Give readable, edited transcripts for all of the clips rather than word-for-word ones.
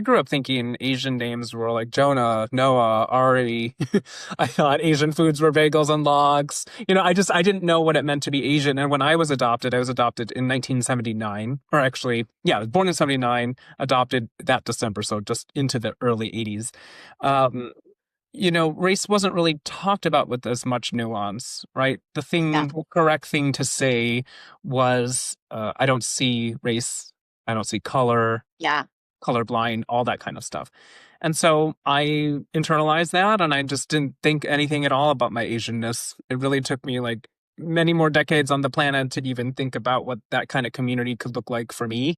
grew up thinking Asian names were like Jonah, Noah, Ari. I thought Asian foods were bagels and logs. I didn't know what it meant to be Asian. And when I was adopted in 1979, or actually, yeah, I was born in 79, adopted that December, so just into the early 80s. Um, Race wasn't really talked about with as much nuance, right? Yeah. The correct thing to say was, I don't see race, I don't see color, Yeah. colorblind, all that kind of stuff. And so I internalized that and I just didn't think anything at all about my Asianness. It really took me like many more decades on the planet to even think about what that kind of community could look like for me.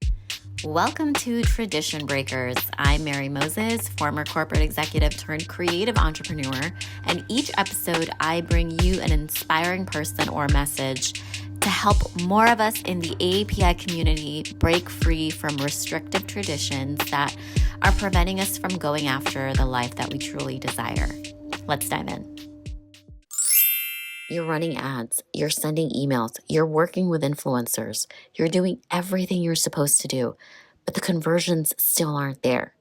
Welcome to Tradition Breakers. I'm Mary Moses, former corporate executive turned creative entrepreneur, and each episode I bring you an inspiring person or message to help more of us in the AAPI community break free from restrictive traditions that are preventing us from going after the life that we truly desire. Let's dive in. You're running ads, you're sending emails, you're working with influencers, you're doing everything you're supposed to do, but the conversions still aren't there.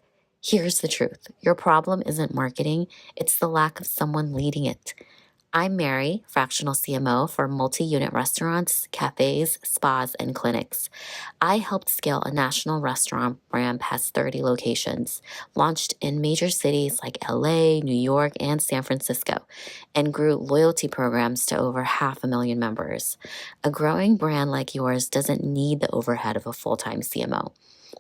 Here's the truth. Your problem isn't marketing, it's the lack of someone leading it. I'm Mary, fractional CMO for multi-unit restaurants, cafes, spas, and clinics. I helped scale a national restaurant brand past 30 locations, launched in major cities like LA, New York, and San Francisco, and grew loyalty programs to over 500,000 members. A growing brand like yours doesn't need the overhead of a full-time CMO.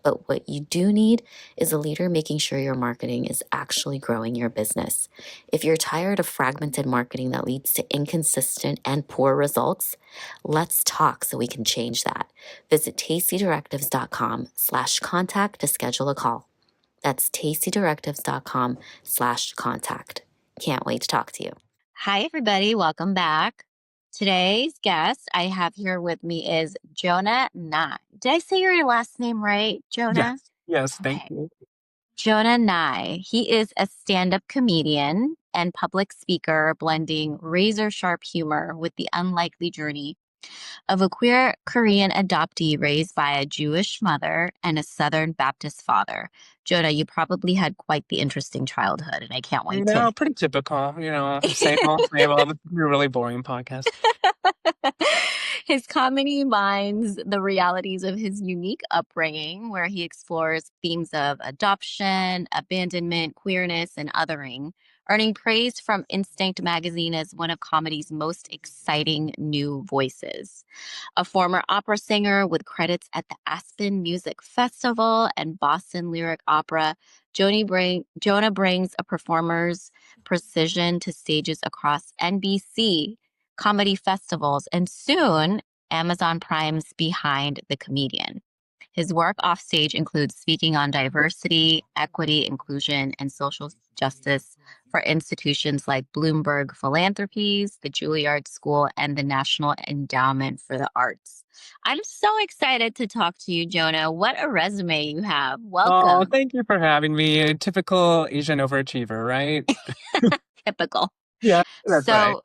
But what you do need is a leader making sure your marketing is actually growing your business. If you're tired of fragmented marketing that leads to inconsistent and poor results, let's talk so we can change that. Visit tastydirectives.com/contact to schedule a call. That's tastydirectives.com/contact. Can't wait to talk to you. Hi, everybody. Welcome back. Today's guest I have here with me is Jonah Nigh. Did I say your last name right, Jonah? Yes. Yes. Thank Okay. you. Jonah Nigh. He is a stand-up comedian and public speaker, blending razor-sharp humor with the unlikely journey of a queer Korean adoptee raised by a Jewish mother and a Southern Baptist father. Jonah, you probably had quite the interesting childhood, and I can't wait to. Pretty typical, same old, same old. This is a really boring podcast. His comedy mines the realities of his unique upbringing, where he explores themes of adoption, abandonment, queerness, and othering, earning praise from Instinct magazine as one of comedy's most exciting new voices. A former opera singer with credits at the Aspen Music Festival and Boston Lyric Opera, Jonah brings a performer's precision to stages across NBC comedy festivals, and soon Amazon Prime's Behind the Comedian. His work offstage includes speaking on diversity, equity, inclusion, and social justice for institutions like Bloomberg Philanthropies, the Juilliard School, and the National Endowment for the Arts. I'm so excited to talk to you, Jonah. What a resume you have. Oh, Welcome. thank you for having me. A typical Asian overachiever, right? Typical. Yeah, that's right. So,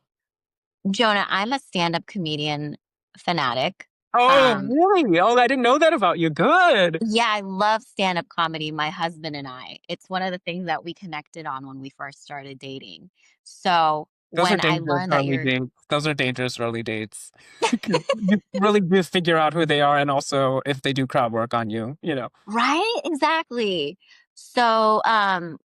Jonah, I'm a stand-up comedian fanatic. Oh, Um, really? Oh, I didn't know that about you. Good. yeah, I love stand-up comedy, my husband and I. It's one of the things that we connected on when we first started dating. So Those are when I dangerous learned that early you're dates. Those are dangerous early dates. 'Cause you really do figure out who they are and also if they do crowd work on you. right, exactly. So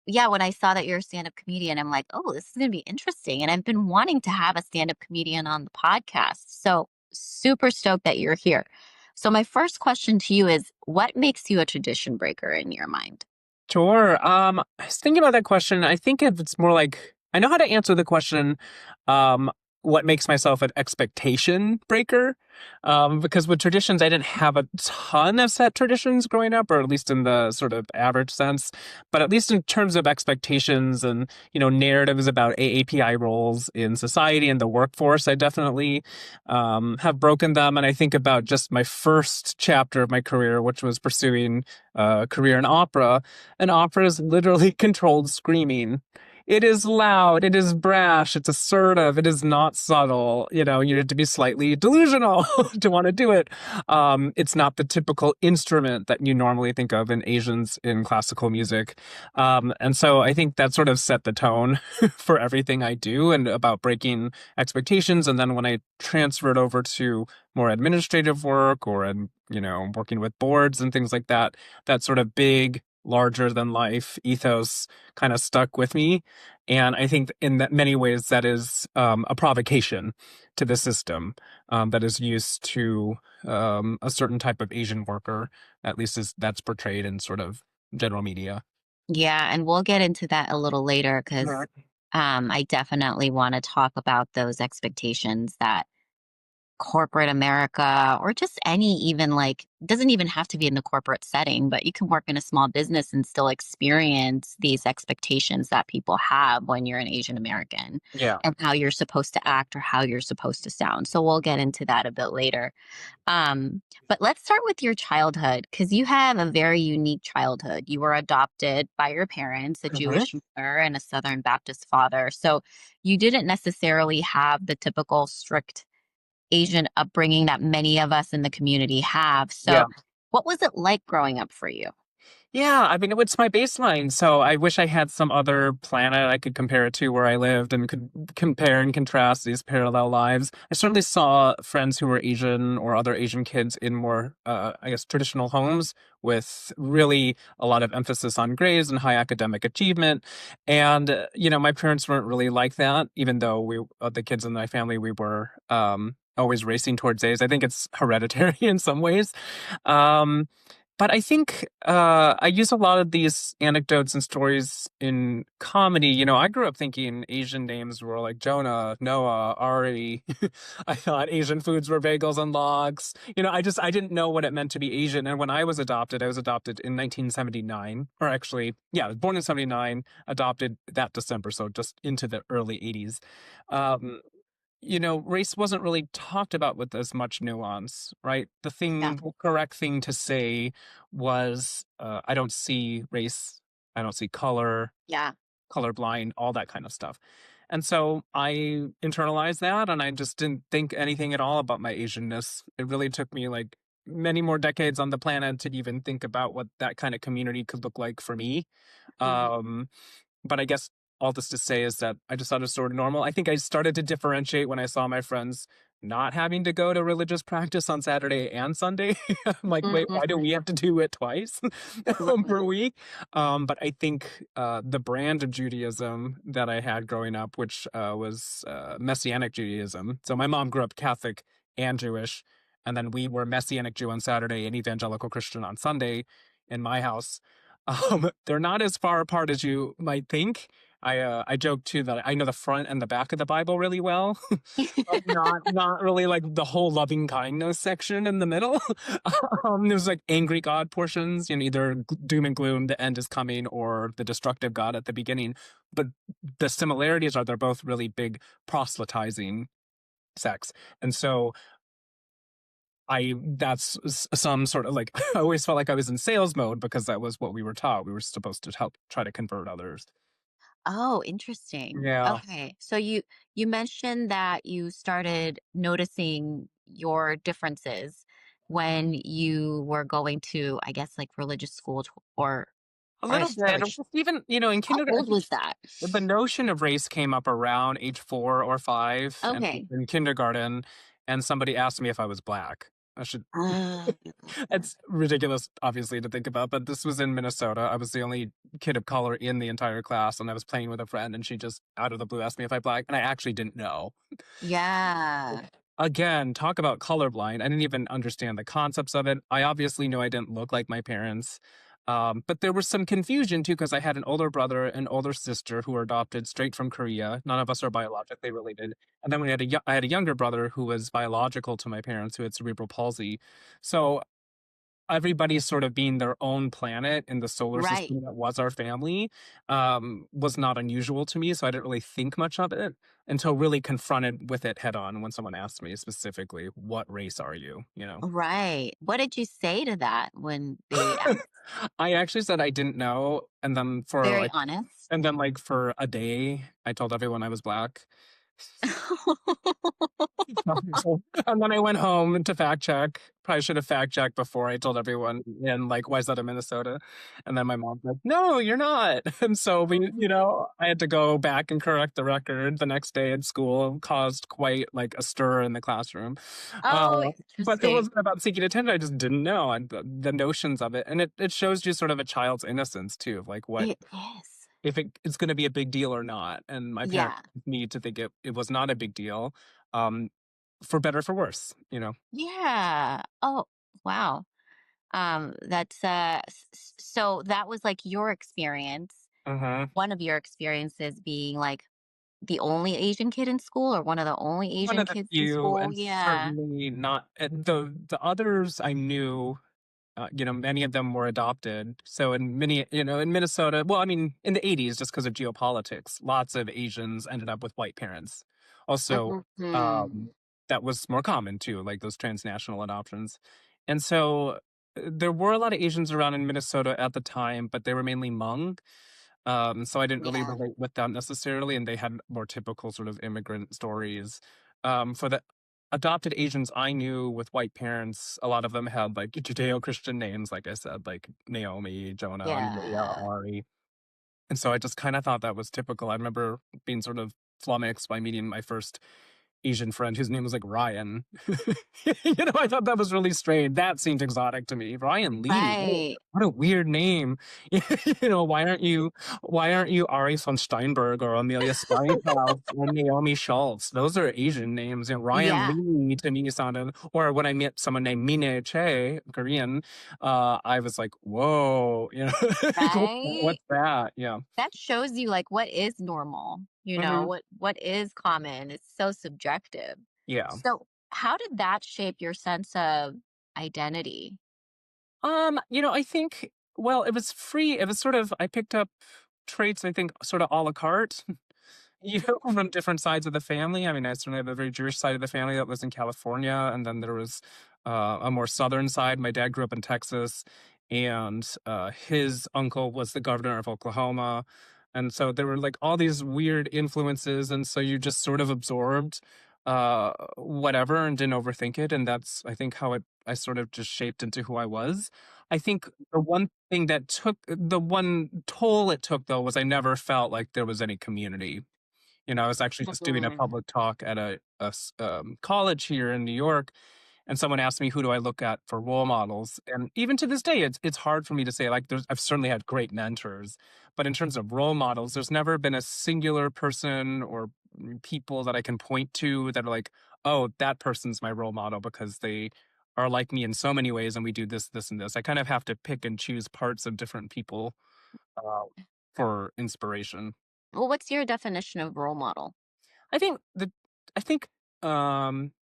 yeah, when I saw that you're a stand-up comedian, I'm like, oh, this is gonna be interesting. And I've been wanting to have a stand-up comedian on the podcast. So super stoked that you're here. So my first question to you is, what makes you a tradition breaker in your mind? Sure. I was thinking about that question. I think if it's more like I know how to answer the question, um, what makes myself an expectation breaker? Because with traditions, I didn't have a ton of set traditions growing up, or at least in the sort of average sense. But at least in terms of expectations and, narratives about AAPI roles in society and the workforce, I definitely have broken them. And I think about just my first chapter of my career, which was pursuing a career in opera, and opera is literally controlled screaming. It is loud, it is brash, it's assertive, it is not subtle. You need to be slightly delusional to want to do it. It's not the typical instrument that you normally think of in Asians in classical music. And so I think that sort of set the tone for everything I do and about breaking expectations. And then when I transferred over to more administrative work or, working with boards and things like that, that sort of big, larger than life ethos kind of stuck with me. And I think in that many ways that is a provocation to the system that is used to a certain type of Asian worker, at least as that's portrayed in sort of general media. Yeah, and we'll get into that a little later because Right. I definitely want to talk about those expectations that corporate America or just any even like doesn't even have to be in the corporate setting, but you can work in a small business and still experience these expectations that people have when you're an Asian American Yeah. and how you're supposed to act or how you're supposed to sound. So we'll get into that a bit later. But let's start with your childhood because you have a very unique childhood. You were adopted by your parents, a Mhm. Jewish mother and a Southern Baptist father. So you didn't necessarily have the typical strict Asian upbringing that many of us in the community have. Yeah. So, what was it like growing up for you? Yeah, I mean, it's my baseline. So I wish I had some other planet I could compare it to where I lived and could compare and contrast these parallel lives. I certainly saw friends who were Asian or other Asian kids in more, I guess, traditional homes with really a lot of emphasis on grades and high academic achievement. And, my parents weren't really like that, even though the kids in my family, we were always racing towards A's. I think it's hereditary in some ways. Um, but I think I use a lot of these anecdotes and stories in comedy. I grew up thinking Asian names were like Jonah, Noah, Ari. I thought Asian foods were bagels and logs. I didn't know what it meant to be Asian. And when I was adopted in 1979, or actually, yeah, I was born in 79, adopted that December, so just into the early 80s. Um, race wasn't really talked about with as much nuance, right? Yeah. The correct thing to say was, I don't see race, I don't see color, Yeah. colorblind, all that kind of stuff. And so I internalized that and I just didn't think anything at all about my Asianness. It really took me like many more decades on the planet to even think about what that kind of community could look like for me. Mhm. Um, but I guess all this to say is that I just thought it was sort of normal. I think I started to differentiate when I saw my friends not having to go to religious practice on Saturday and Sunday. I'm like, wait, why do Mhm. we have to do it twice per Right. week? But I think the brand of Judaism that I had growing up, which was Messianic Judaism. So my mom grew up Catholic and Jewish, and then we were Messianic Jew on Saturday and Evangelical Christian on Sunday in my house. They're not as far apart as you might think. I joke too that I know the front and the back of the Bible really well, but not really like the whole loving kindness section in the middle. There's like angry God portions, either doom and gloom, the end is coming, or the destructive God at the beginning. But the similarities are they're both really big proselytizing sects, and so some sort of like I always felt like I was in sales mode because that was what we were taught. We were supposed to help try to convert others. Oh, interesting. Yeah. Okay. So you mentioned that you started noticing your differences when you were going to, I guess, like religious school A or little bit. Or church. just even, in How kindergarten, I old think was that? the notion of race came up around age 4 or 5 and Okay. in kindergarten, and somebody asked me if I was black. I should Uh, It's ridiculous, obviously, to think about, but this was in Minnesota. I was the only kid of color in the entire class, and I was playing with a friend, and she just out of the blue asked me if I black, and I actually didn't know. yeah. Again, talk about colorblind. I didn't even understand the concepts of it. I obviously knew I didn't look like my parents. But there was some confusion too, because I had an older brother and older sister who were adopted straight from Korea. None of us are biologically related. And then I had a younger brother who was biological to my parents who had cerebral palsy. So everybody sort of being their own planet in the solar Right. system that was our family, was not unusual to me. So I didn't really think much of it until really confronted with it head on when someone asked me specifically, "What race are you?" You know, Right. What did you say to that when they asked? I actually said I didn't know, Very honest. and then like for a day, I told everyone I was black. And then I went home to fact check. Probably should have fact checked before I told everyone. And like, why is that in Minnesota? And then my mom's like, no, you're not. And so I had to go back and correct the record the next day at school. Caused quite like a stir in the classroom. Uh, Oh, but it interesting. wasn't about seeking attention. I just didn't know the notions of it, and it shows you sort of a child's innocence too, of like what It is. if it's going to be a big deal or not. And my parents Yeah. need to think it was not a big deal, um, for better or for worse, you know. Yeah. Oh, wow. That's so that was like your experience. Uh-huh. One of your experiences being like the only Asian kid in school or one of the only One Asian of the kids in few, school. and Yeah. certainly not the others I knew. Many of them were adopted. So in Minnesota, well, I mean, in the 80s, just because of geopolitics, lots of Asians ended up with white parents. Also, Mhm. um, that was more common too, like those transnational adoptions. And so there were a lot of Asians around in Minnesota at the time, but they were mainly Hmong. So I didn't really Yeah. relate with them necessarily, and they had more typical sort of immigrant stories. For the adopted Asians I knew with white parents, a lot of them had like Judeo-Christian names, like I said, like Naomi, Jonah, Maria, Yeah. Ari. And so I just kind of thought that was typical. I remember being sort of flummoxed by meeting my first Asian friend whose name was like Ryan. I thought that was really strange. That seemed exotic to me. Ryan Lee. Right. What a weird name. Why aren't you Ari von Steinberg or Amelia Steinhaus or Naomi Schultz? Those are Asian names. Ryan Yeah. Lee to me sounded, or when I met someone named Mine Che, Korean, I was like, whoa, Right. what's that? Yeah. That shows you like what is normal, Hmm. what is common. It's so subjective. Yeah. So, how did that shape your sense of identity? I think, well, it was free. It was sort of, I picked up traits, I think, sort of a la carte, from different sides of the family. I mean, I certainly have a very Jewish side of the family that was in California. And then there was a more southern side. My dad grew up in Texas, and his uncle was the governor of Oklahoma. And so there were like all these weird influences. And so you just sort of absorbed whatever and didn't overthink it. And that's, I think, I sort of just shaped into who I was. I think the one toll it took though was I never felt like there was any community. I was actually just doing a Mhm. public talk at college here in New York, and someone asked me, "Who do I look at for role models?" And even to this day, it's hard for me to say. Like, I've certainly had great mentors, but in terms of role models, there's never been a singular person or people that I can point to that are like, "Oh, that person's my role model because they are like me in so many ways, and we do this, this, and this." I kind of have to pick and choose parts of different people uh, for inspiration. Well, what's your definition of role model? I think the I think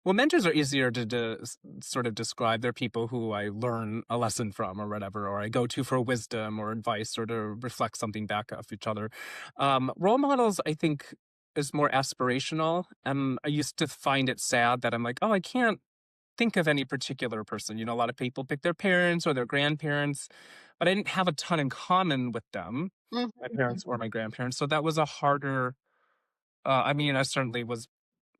well, mentors are easier to sort of describe. They're people who I learn a lesson from or whatever, or I go to for wisdom or advice or to reflect something back off each other. Role models, I think, is more aspirational, and I used to find it sad that I'm like, oh, I can't think of any particular person. A lot of people pick their parents or their grandparents, but I didn't have a ton in common with them, Mhm, my parents or mhm. my grandparents. So that was a harder. I mean, I certainly was,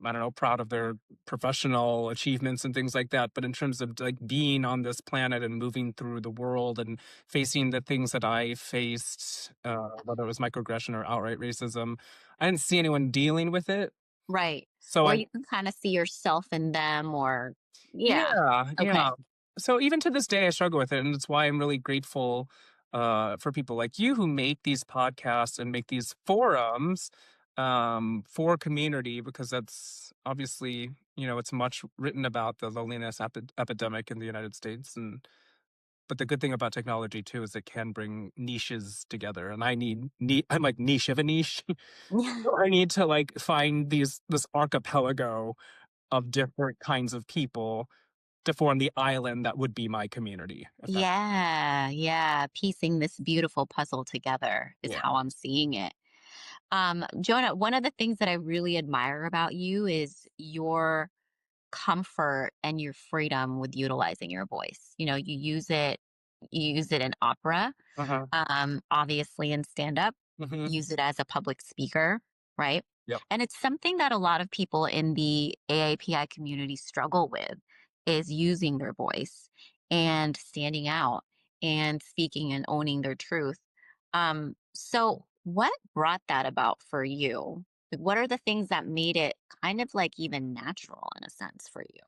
I don't know, proud of their professional achievements and things like that. But in terms of like being on this planet and moving through the world and facing the things that I faced, whether it was microaggression or outright racism, I didn't see anyone dealing with it. Right. So Or I you can kind of see yourself in them or yeah. Yeah, Okay. yeah. So even to this day, I struggle with it, and it's why I'm really grateful for people like you who make these podcasts and make these forums for community, because that's obviously it's much written about the loneliness epidemic in the United States, and but the good thing about technology too is it can bring niches together, and I'm like niche of a niche. So I need to like find this archipelago of different kinds of people to form the island that would be my community. If that, Yeah, yeah. Piecing this beautiful puzzle together is yeah. how I'm seeing it. Jonah, one of the things that I really admire about you is your comfort and your freedom with utilizing your voice. You know, you use it in opera, Uh-huh. obviously in stand up, Hmm. use it as a public speaker, right? Yep. And it's something that a lot of people in the AAPI community struggle with is using their voice and standing out and speaking and owning their truth. So what brought that about for you? Like, what are the things that made it kind of like even natural in a sense for you?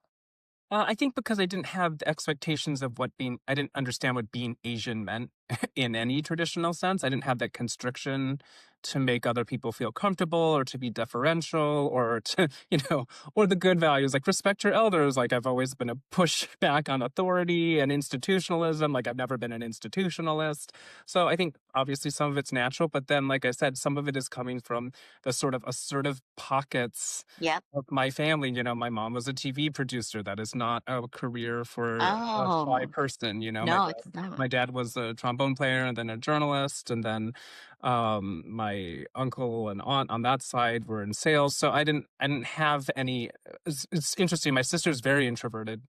I think because I didn't have the expectations of I didn't understand what being Asian meant in any traditional sense. I didn't have that constriction to make other people feel comfortable or to be deferential or to, or the good values like respect your elders. Like I've always been a push back on authority and institutionalism. Like I've never been an institutionalist. So I think obviously some of it's natural, but then, like I said, some of it is coming from the sort of assertive pockets Yep. of my family. My mom was a TV producer. That is not a career for a shy Oh, person. My no, dad, it's not. my dad was a trombone player and then a journalist, and then my uncle and aunt on that side were in sales. So I didn't have any. It's interesting. My sister's very introverted.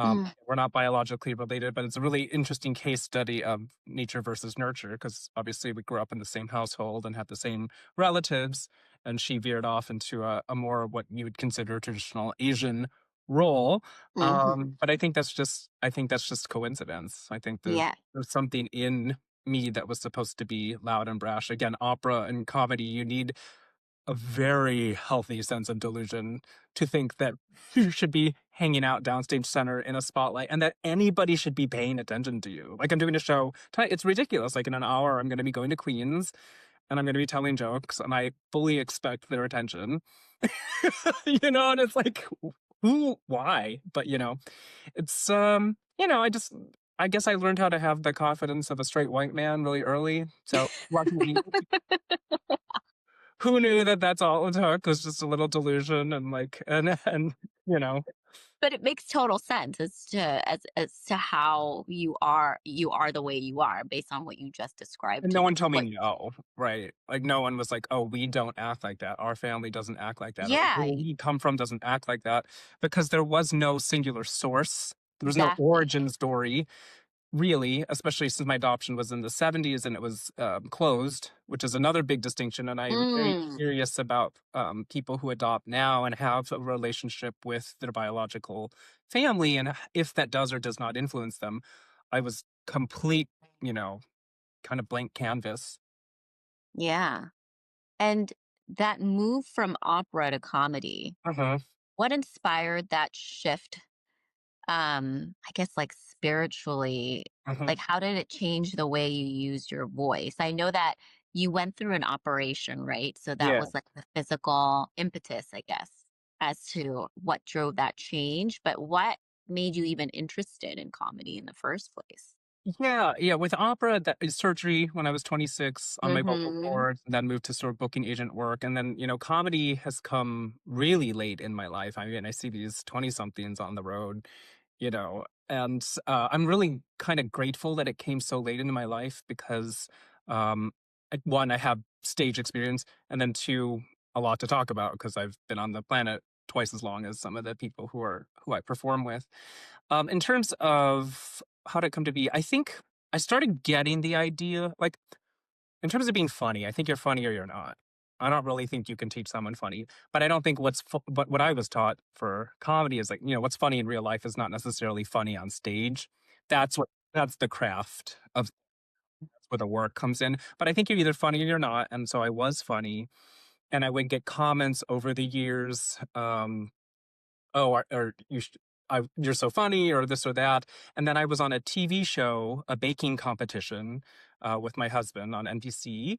Mm, We're not biologically related, but it's a really interesting case study of nature versus nurture because obviously we grew up in the same household and had the same relatives, and she veered off into a more what you would consider traditional Asian role. mhm. But I think that's just coincidence. I think Yeah. there's something in me that was supposed to be loud and brash. Again, opera and comedy, you need a very healthy sense of delusion to think that you should be hanging out downstage center in a spotlight and that anybody should be paying attention to you. Like I'm doing a show tonight. It's ridiculous. Like in an hour, I'm going to be going to Queens and I'm going to be telling jokes and I fully expect their attention. And it's like, why? But it's, I guess I learned how to have the confidence of a straight white man really early. So luckily, who knew that that's all it took was just a little delusion and like and you know But it makes total sense as to how you are the way you are based on what you just described and to no me. one told me What no, right? Like no one was like, oh, we don't act like that, our family doesn't act like that, or yeah, where we come from doesn't act like that, because there was no singular source, there was no exactly. origin story really, especially since my adoption was in the 70s and it was closed, which is another big distinction. And I'm very Mm, curious about people who adopt now and have a relationship with their biological family and if that does or does not influence them. I was complete, you know, kind of blank canvas. yeah. And that move from opera to comedy, Uh-huh. what inspired that shift? I guess like spiritually, Uh-huh. like how did it change the way you used your voice? I know that you went through an operation, right? So that Yeah. was like the physical impetus, I guess, as to what drove that change. But what made you even interested in comedy in the first place? Yeah, yeah. With opera, that is surgery when I was 26 on my vocal Mm-hmm. cords, and then moved to sort of booking agent work. And then, comedy has come really late in my life. I mean, I see these 20 somethings on the road, and I'm really kind of grateful that it came so late into my life because, one, I have stage experience, and then two, a lot to talk about because I've been on the planet twice as long as some of the people who I perform with. In terms of how did it come to be, I think I started getting the idea, like, in terms of being funny, I think you're funny or you're not. I don't really think you can teach someone funny, but I don't think but what I was taught for comedy is like, what's funny in real life is not necessarily funny on stage. That's the craft of that's where the work comes in. But I think you're either funny or you're not. And so I was funny and I would get comments over the years. Oh, or you're so funny, or this or that. And then I was on a TV show, a baking competition, with my husband on NBC.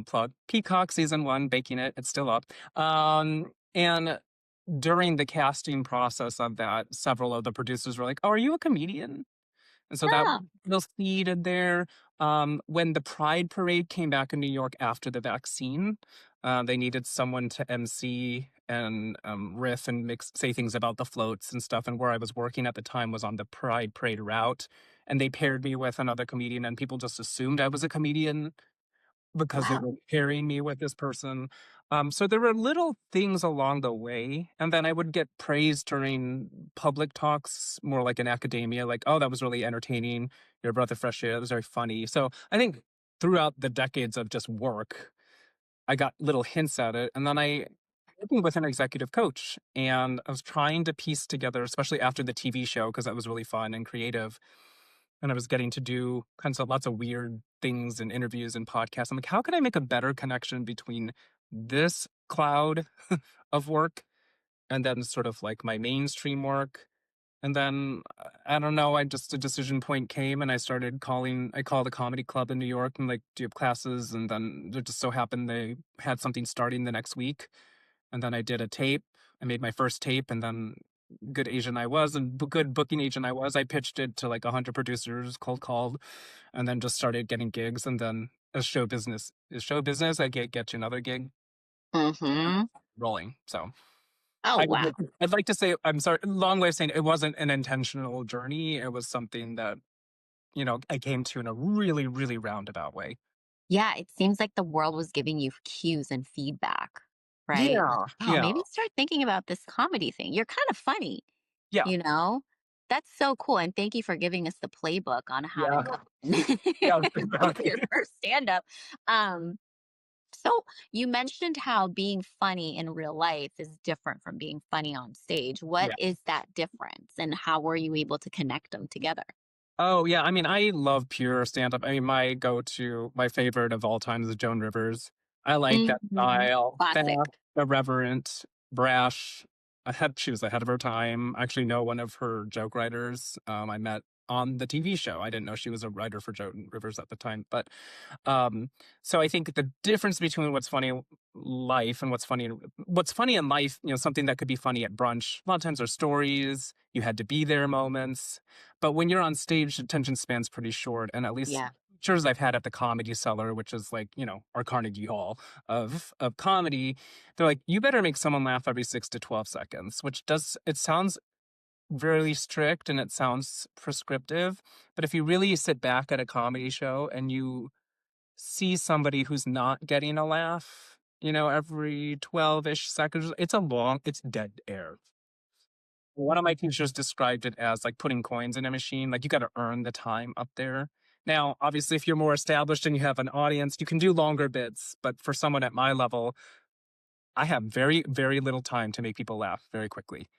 Plug Peacock season 1, baking it. It's still up. And during the casting process of that, several of the producers were like, "Oh, are you a comedian?" And so that Yeah. little seed in there. When the Pride Parade came back in New York after the vaccine, They needed someone to MC and riff and say things about the floats and stuff. And where I was working at the time was on the Pride Parade route, and they paired me with another comedian, and people just assumed I was a comedian because they Wow. were pairing me with this person. So there were little things along the way, and then I would get praised during public talks, more like in academia, like, "Oh, that was really entertaining. You're a breath of fresh air. That was very funny." So I think throughout the decades of just work, I got little hints at it, and then I working with an executive coach, and I was trying to piece together, especially after the TV show, because that was really fun and creative. And I was getting to do kinds of lots of weird things and interviews and podcasts. I'm like, how can I make a better connection between this cloud of work and then sort of like my mainstream work? And then I don't know, I just a decision point came and I called a comedy club in New York and like, do you have classes? And then it just so happened they had something starting the next week. And then I did a tape. I made my first tape, and then good Asian I was, and good booking agent I was, I pitched it to like 100 producers, cold called, and then just started getting gigs. And then as show business, I get you another gig and Mm-hmm. rolling. So Oh, I wow. I'd like to say, I'm sorry, long way of saying it wasn't an intentional journey. It was something that, I came to in a really, really roundabout way. Yeah, it seems like the world was giving you cues and feedback, right? Like, Yeah. oh, Yeah. maybe start thinking about this comedy thing. You're kind of funny, Yeah. you know? That's so cool. And thank you for giving us the playbook on how to Yeah. go Yeah. with your first stand up. Um, so you mentioned how being funny in real life is different from being funny on stage. What Yeah. is that difference and how were you able to connect them together? Oh, yeah, I mean, I love pure stand-up. I mean, my favorite of all time is Joan Rivers. I like that Mhm. style, Classic. fast, irreverent, brash. She was ahead of her time. I actually know one of her joke writers, I met on the TV show. I didn't know she was a writer for Joan Rivers at the time, but um, so I think the difference between what's funny in life and what's funny in life, something that could be funny at brunch. A lot of times are stories, you had to be there moments. But when you're on stage, attention span's pretty short. And at least Yeah. shows I've had at the Comedy Cellar, which is like, our Carnegie Hall of comedy, they're like, you better make someone laugh every 6 to 12 seconds, which it sounds very strict and it sounds prescriptive. But if you really sit back at a comedy show and you see somebody who's not getting a laugh, every 12-ish seconds, it's dead air. One of my teachers described it as like putting coins in a machine. Like you got to earn the time up there. Now, obviously, if you're more established and you have an audience, you can do longer bits. But for someone at my level, I have very, very little time to make people laugh very quickly.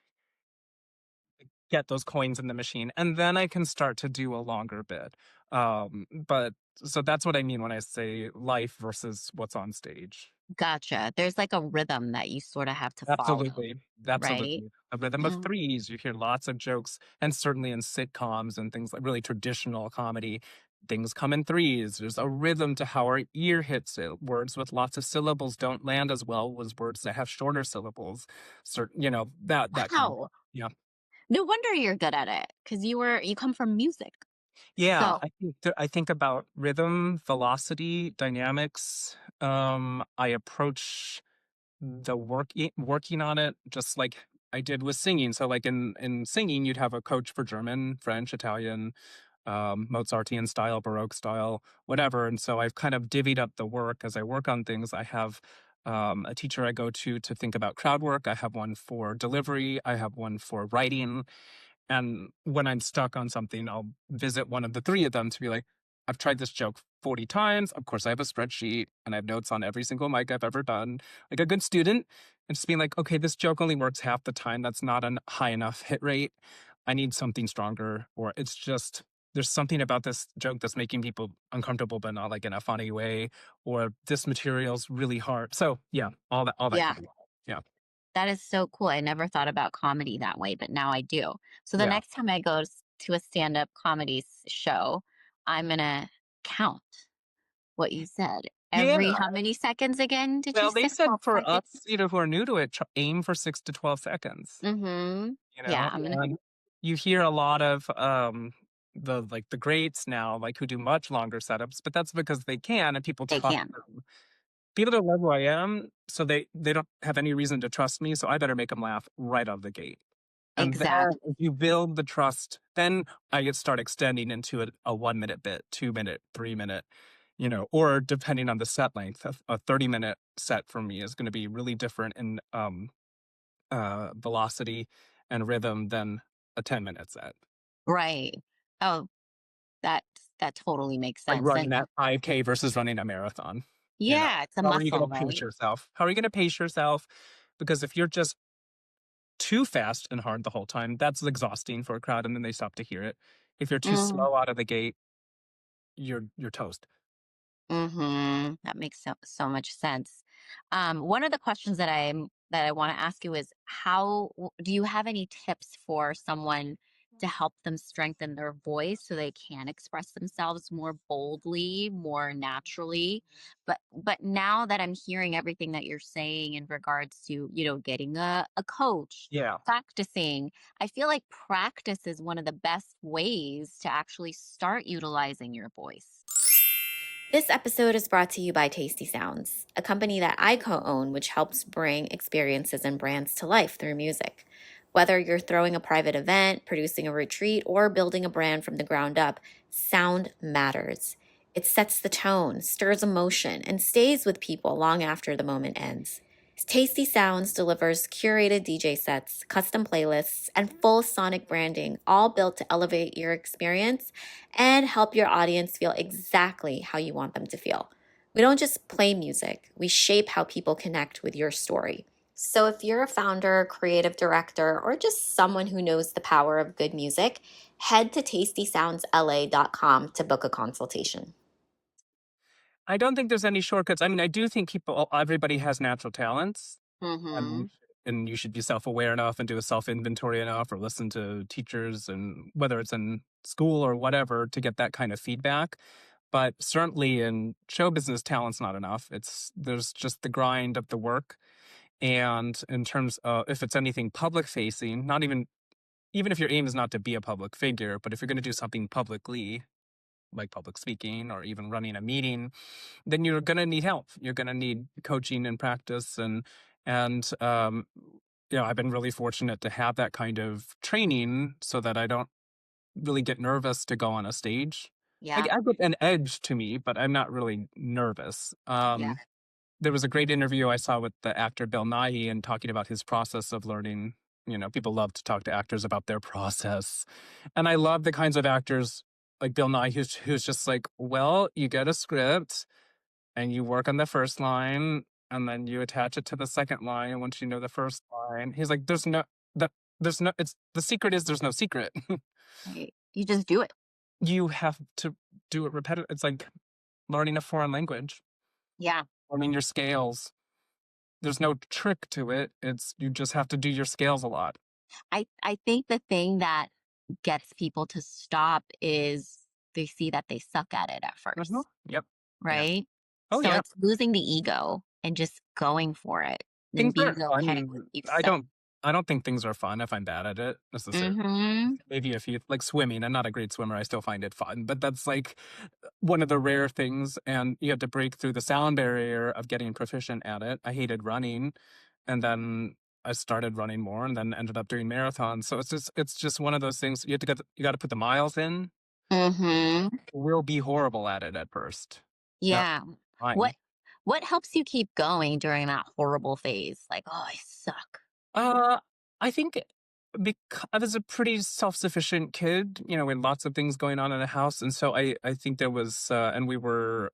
Get those coins in the machine, and then I can start to do a longer bit. But so that's what I mean when I say life versus what's on stage. Gotcha. There's like a rhythm that you sort of have to follow, Absolutely. right? Absolutely. A rhythm of Mm. threes. You hear lots of jokes, and certainly in sitcoms and things like really traditional comedy, things come in threes. There's a rhythm to how our ear hits it. Words with lots of syllables don't land as well as words that have shorter syllables. Certain, that kind of, Wow. yeah. No wonder you're good at it because you come from music. Yeah, So I think about rhythm, velocity, dynamics. I approach the working on it just like I did with singing. So like in singing, you'd have a coach for German, French, Italian, Mozartian style, Baroque style, whatever. And so I've kind of divvied up the work as I work on things. I have a teacher I go to think about crowd work. I have one for delivery. I have one for writing. And when I'm stuck on something, I'll visit one of the three of them to be like, I've tried this joke 40 times. Of course, I have a spreadsheet and I have notes on every single mic I've ever done, like a good student. And just being like, okay, this joke only works half the time. That's not a high enough hit rate. I need something stronger. Or it's just, there's something about this joke that's making people uncomfortable, but not like in a funny way. Or this material's really hard. So yeah, all that yeah, kind of, yeah, that is so cool. I never thought about comedy that way, but now I do. So the yeah. next time I go to a stand-up comedy show, I'm gonna count what you said. Yeah. Every how many seconds again did you Well, they say? said 12 for us, seconds? who are new to it, aim for 6 to 12 seconds. Mm-hmm. Yeah, I'm gonna And you hear a lot of the greats now, like who do much longer setups, but that's because they can and people they trust can. them. people don't love who I am, so they don't have any reason to trust me, so I better make them laugh right out of the gate. And then Exactly. if you build the trust, then I get start extending into a 1 minute bit, 2 minute, 3 minute, or depending on the set length, a 30-minute set for me is going to be really different in velocity and rhythm than a 10-minute set. Right. Oh, that that totally makes Like sense. running And that 5K versus running a marathon. yeah, it's a How are you going muscle, to pace right? yourself? How are you going to pace yourself? Because if you're just too fast and hard the whole time, that's exhausting for a crowd, and then they stop to hear it. If you're too Mm, slow out of the gate, you're toast. that makes so much sense. One of the questions that I want to ask you is do you have any tips for someone to help them strengthen their voice so they can express themselves more boldly, more naturally? But now that I'm hearing everything that you're saying in regards to, getting a coach, Yeah. practicing, I feel like practice is one of the best ways to actually start utilizing your voice. This episode is brought to you by Tasty Sounds, a company that I co own, which helps bring experiences and brands to life through music. Whether you're throwing a private event, producing a retreat, or building a brand from the ground up, sound matters. It sets the tone, stirs emotion, and stays with people long after the moment ends. Tasty Sounds delivers curated DJ sets, custom playlists, and full sonic branding, all built to elevate your experience and help your audience feel exactly how you want them to feel. We don't just play music, we shape how people connect with your story. So if you're a founder, creative director, or just someone who knows the power of good music, head to tastysoundsla.com to book a consultation. I don't think there's any shortcuts. I mean, I do think everybody has natural talents, and Mm-hmm. you should be self-aware enough and do a self-inventory enough or listen to teachers, and whether it's in school or whatever, to get that kind of feedback. But certainly in show business, talent's not enough. There's just the grind of the work. And in terms of if it's anything public facing, not even if your aim is not to be a public figure, but if you're going to do something publicly, like public speaking or even running a meeting, then you're going to need help. You're going to need coaching and practice, and I've been really fortunate to have that kind of training so that I don't really get nervous to go on a stage. Yeah. I get an edge to me, but I'm not really nervous. Yeah. There was a great interview I saw with the actor Bill Nighy and talking about his process of learning. People love to talk to actors about their process. And I love the kinds of actors like Bill Nighy who's just like, well, you get a script and you work on the first line and then you attach it to the second line once you know the first line. He's like, that there's no it's the secret is there's no secret. Right. You just do it. You have to do it repetitive. It's like learning a foreign language, Yeah. learning your scales. There's no trick to it. It's you just have to do your scales a lot. I think the thing that gets people to stop is they see that they suck at it at Mhm. first, Yep. Yeah. right? Oh, So yeah. it's losing the ego and just going for it and Things being aren't okay with fun. you I suck. don't I don't think things are fun if I'm bad at it necessarily. Mhm. Maybe if you like swimming, I'm not a great swimmer, I still find it fun, but that's like one of the rare things, and you have to break through the sound barrier of getting proficient at it. I hated running, and then I started running more and then ended up doing marathons. So it's just one of those things you got to put the miles in. Mhm. We'll be horrible at it at first. That's Yeah. What fine. what helps you keep going during that horrible phase? Like, "Oh, I suck." Uh, I think because I was a pretty self-sufficient kid, with lots of things going on in the house, and so I think there was, and we were,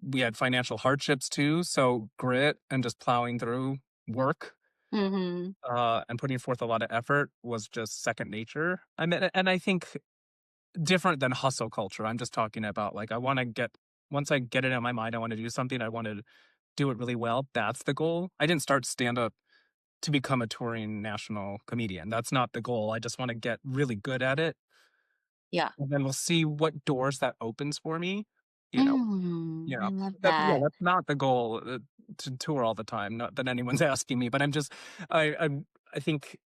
we had financial hardships too, so grit and just plowing through work, Mhm. and putting forth a lot of effort was just second nature. I mean, and I think different than hustle culture. I'm just talking about like I want to get once I get it in my mind, I want to do something. I want to do it really well. That's the goal. I didn't start stand up to become a touring national comedian. That's not the goal. I just want to get really good at it, Yeah. and then we'll see what doors that opens for me. You know, I love yeah, that. that's not the goal to tour all the time. Not that anyone's asking me, but I think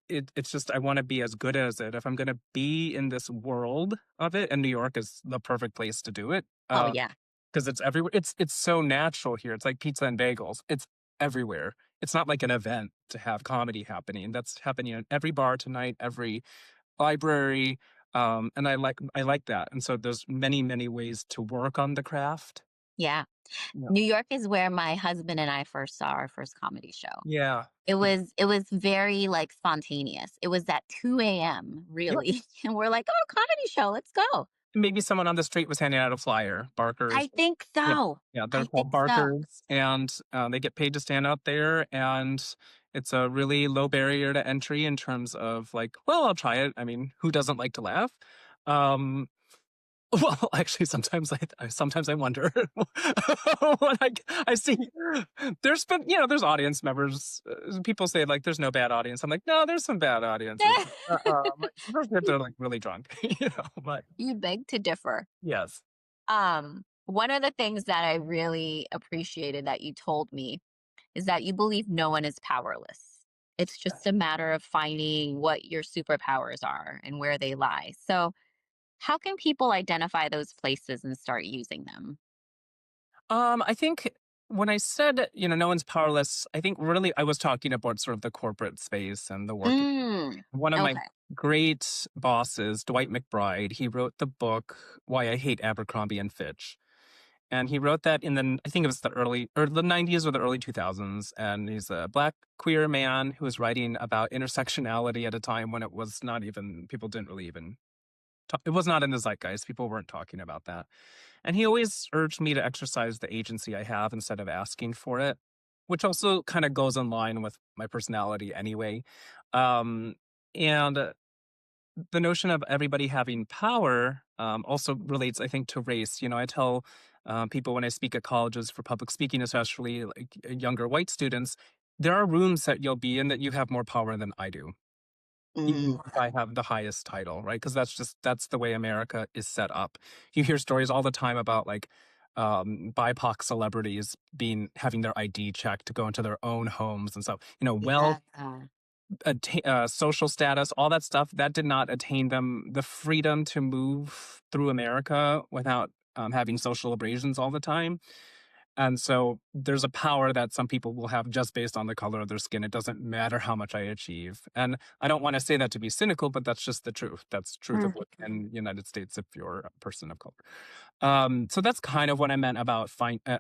it's just I want to be as good as it. If I'm going to be in this world of it, and New York is the perfect place to do it. Oh, yeah. because it's everywhere. It's so natural here. It's like pizza and bagels. It's everywhere. It's not like an event to have comedy happening. That's happening in every bar tonight, every library, and I like that. And so there's many ways to work on the craft. Yeah. Yeah. New York is where my husband and I first saw our first comedy show. Yeah. It was very, like, spontaneous. It was at 2 a.m., Yeah. really, and we're like, "Oh, comedy show, let's go." Maybe someone on the street was handing out a flyer. Barkers. I think Yeah. so. Yeah, I they're called think so. barkers, and, they get paid to stand out there, and it's a really low barrier to entry in terms of, like, "Well, I'll try it." I mean, who doesn't like to laugh? Um, well, actually, sometimes I wonder when I see there's been there's audience members, people say, like, "There's no bad audience." I'm like, "No, there's some bad audiences." Like, sometimes they're, like, really drunk, but You beg to differ. yes. One of the things that I really appreciated that you told me is that you believe no one is powerless. It's just a matter of finding what your superpowers are and where they lie. So, how can people identify those places and start using them? I think when I said, no one's powerless, I think really I was talking about sort of the corporate space and the working. Mm, One of my okay. great bosses, Dwight McBride, he wrote the book Why I Hate Abercrombie and Fitch. And he wrote that in I think it was the early or the 90s or the early 2000s. And he's a black queer man who was writing about intersectionality at a time when it was not even, people didn't really even talk, it was not in the zeitgeist. People weren't talking about that. And he always urged me to exercise the agency I have instead of asking for it, which also kind of goes in line with my personality anyway. Um, and the notion of everybody having power also relates, I think, to race. I tell people when I speak at colleges for public speaking, especially like younger white students, there are rooms that you'll be in that you have more power than I do, even Mm, if I have the highest title, right? Because that's the way America is set up. You hear stories all the time about like BIPOC celebrities having their ID checked to go into their own homes and stuff. yeah. Wealth, social status, all that stuff that did not attain them the freedom to move through America without having social abrasions all the time. And so there's a power that some people will have just based on the color of their skin. It doesn't matter how much I achieve. And I don't want to say that to be cynical, but that's just the truth. That's the truth of what Mhm. in the United States if you're a person of color. So that's kind of what I meant about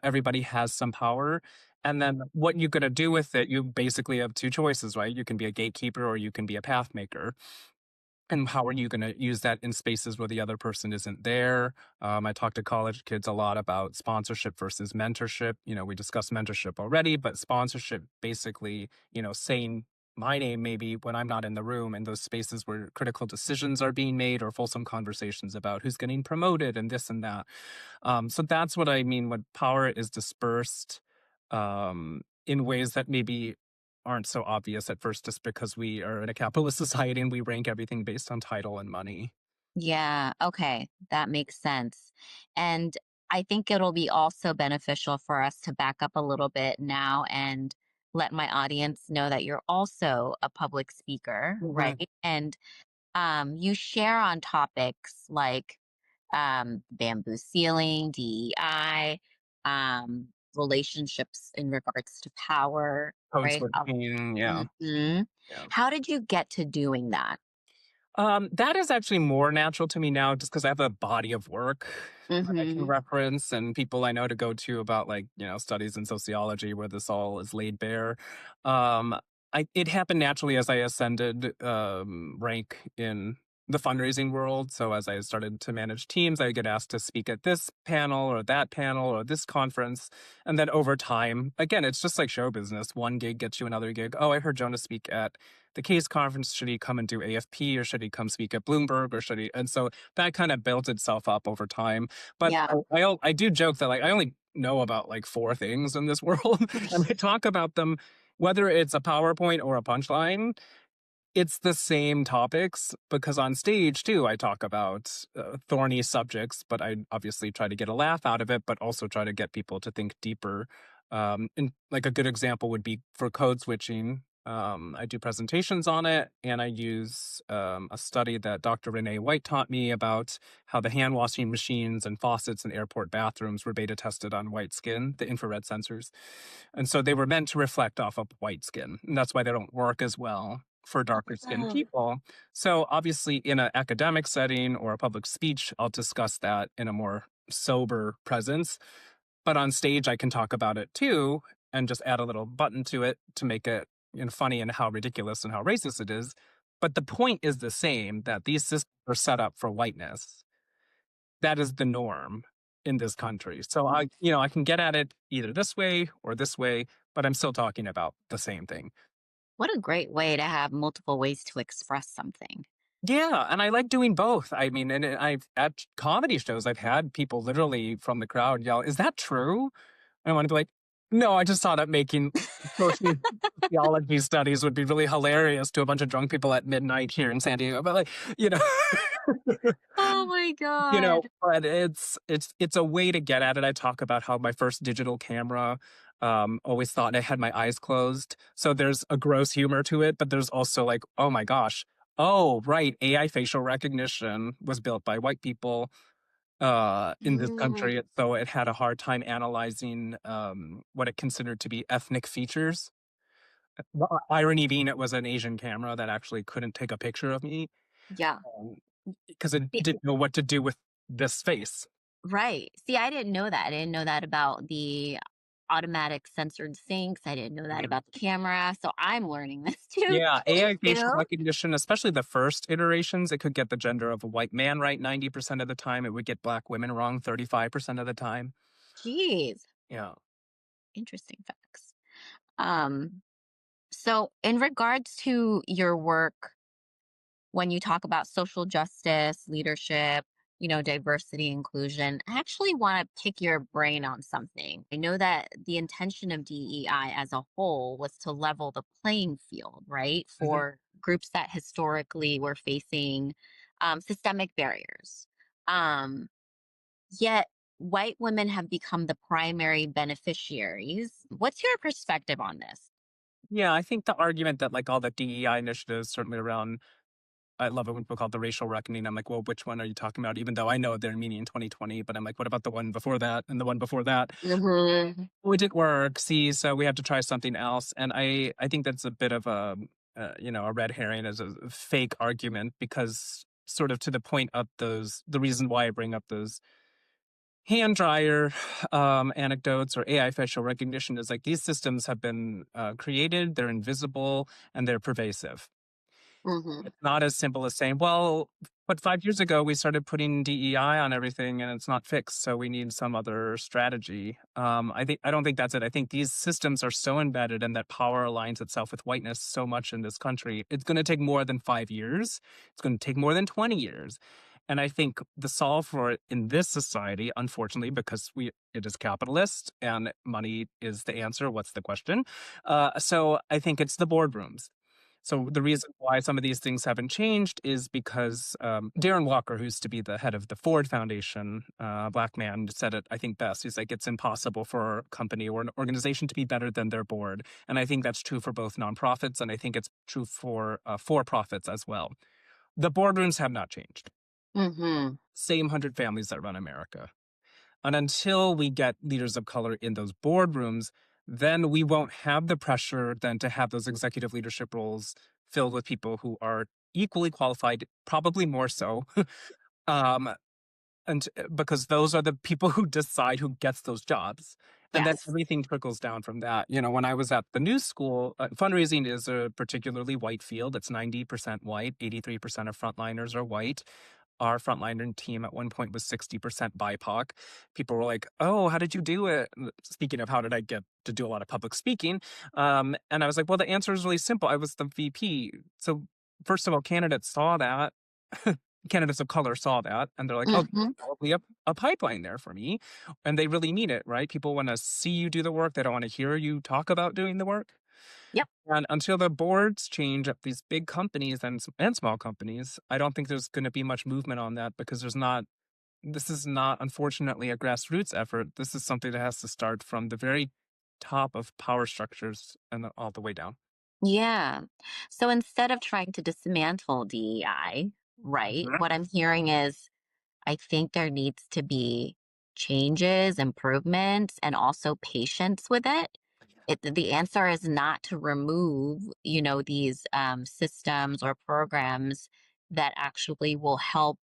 everybody has some power. And then what you're going to do with it, you basically have two choices, right? You can be a gatekeeper or you can be a path maker. And how are you going to use that in spaces where the other person isn't there? I talk to college kids a lot about sponsorship versus mentorship. We discussed mentorship already, but sponsorship basically, saying my name maybe when I'm not in the room in those spaces where critical decisions are being made or fulsome conversations about who's getting promoted and this and that. So that's what I mean when power is dispersed in ways that maybe aren't so obvious at first just because we are in a capitalist society and we rank everything based on title and money. Yeah, okay, that makes sense. And I think it'll be also beneficial for us to back up a little bit now and let my audience know that you're also a public speaker, Mhm. right? And you share on topics like bamboo ceiling, DEI, relationships in regards to power, Code right? switching, yeah, Mhm. yeah. How did you get to doing that? That is actually more natural to me now just because I have a body of work that I can Hmm. reference and people I know to go to about like, studies in sociology where this all is laid bare. Um, it happened naturally as I ascended rank in the fundraising world. So as I started to manage teams, I get asked to speak at this panel or that panel or this conference. And then over time, again, it's just like show business. One gig gets you another gig. Oh, I heard Jonah speak at the case conference. Should he come and do AFP or should he come speak at Bloomberg or should he? And so that kind of built itself up over time. But Yeah. I do joke that like I only know about like four things in this world, and I talk about them whether it's a PowerPoint or a punchline. It's the same topics because on stage too, I talk about thorny subjects, but I obviously try to get a laugh out of it, but also try to get people to think deeper. And like a good example would be for code switching. I do presentations on it, and I use a study that Dr. Renee White taught me about how the hand washing machines and faucets in airport bathrooms were beta tested on white skin, the infrared sensors. And so they were meant to reflect off of white skin. And that's why they don't work as well for darker skinned Oh. people. So obviously, in an academic setting or a public speech, I'll discuss that in a more sober presence. But on stage, I can talk about it too and just add a little button to it to make it funny and how ridiculous and how racist it is. But the point is the same, that these systems are set up for whiteness. That is the norm in this country. So I can get at it either this way or this way, but I'm still talking about the same thing. What a great way to have multiple ways to express something. Yeah, and I like doing both. I mean, and I've at comedy shows, I've had people literally from the crowd yell, "Is that true?" I want to be like, "No, I just thought that making sociology studies would be really hilarious to a bunch of drunk people at midnight here in San Diego." But like, you know, Oh my God. but it's a way to get at it. I talk about how my first digital camera, always thought I had my eyes closed. So there's a gross humor to it, but there's also like, oh my gosh, oh right, AI facial recognition was built by white people in this Mm, country, so it had a hard time analyzing what it considered to be ethnic features. The irony being, it was an Asian camera that actually couldn't take a picture of me yeah. because it See, didn't know what to do with this face. right. See, I didn't know that. I didn't know that about the automatic censored sinks. I didn't know that Mhm. about the camera. So I'm learning this too. Yeah, Thank AI facial you. recognition, especially the first iterations, it could get the gender of a white man right 90% of the time. It would get black women wrong 35% of the time. Jeez. Yeah. Interesting facts. Um, so in regards to your work, when you talk about social justice, leadership, diversity, inclusion, I actually want to pick your brain on something. I know that the intention of DEI as a whole was to level the playing field, right? Mhm. For groups that historically were facing systemic barriers. Um, Yet, white women have become the primary beneficiaries. What's your perspective on this? Yeah, I think the argument that like all the DEI initiatives, certainly around, I love it when people call it the racial reckoning. I'm like, well, which one are you talking about? Even though I know they're meaning in 2020, but I'm like, what about the one before that and the one before that? Hmm. Well, it didn't work. See, so we have to try something else. And I think that's a bit of a red herring, as a fake argument, because sort of to the point of the reason why I bring up those hand dryer anecdotes or AI facial recognition is like these systems have been created, they're invisible, and they're pervasive. Hmm. It's not as simple as saying, well, but 5 years ago, we started putting DEI on everything and it's not fixed, so we need some other strategy. I don't think that's it. I think these systems are so embedded and that power aligns itself with whiteness so much in this country. It's gonna take more than 5 years. It's gonna take more than 20 years. And I think the solve for it in this society, unfortunately, because it is capitalist and money is the answer. What's the question? So I think it's the boardrooms. So the reason why some of these things haven't changed is because Darren Walker, who used to be the head of the Ford Foundation, black man, said it, I think, best. He's like, it's impossible for a company or an organization to be better than their board. And I think that's true for both nonprofits, and I think it's true for profits as well. The boardrooms have not changed. Hmm. Same 100 families that run America. And until we get leaders of color in those boardrooms, then we won't have the pressure then to have those executive leadership roles filled with people who are equally qualified, probably more so. um, and because those are the people who decide who gets those jobs. And then Yes. everything trickles down from that. When I was at the news school, fundraising is a particularly white field. It's 90% white, 83% of frontliners are white. Our frontliner team at one point was 60% BIPOC. People were like, "Oh, how did you do it?" Speaking of how did I get to do a lot of public speaking, and I was like, "Well, the answer is really simple. I was the VP." So first of all, candidates saw that. Candidates of color saw that, and they're like, "Oh, Hmm. probably a pipeline there for me," and they really mean it, right? People want to see you do the work. They don't want to hear you talk about doing the work. Yep. And until the boards change at these big companies and small companies, I don't think there's going to be much movement on that because this is not, unfortunately, a grassroots effort. This is something that has to start from the very top of power structures and all the way down. Yeah. So instead of trying to dismantle DEI, right, Mhm. what I'm hearing is I think there needs to be changes, improvements, and also patience with it. The answer is not to remove, these systems or programs that actually will help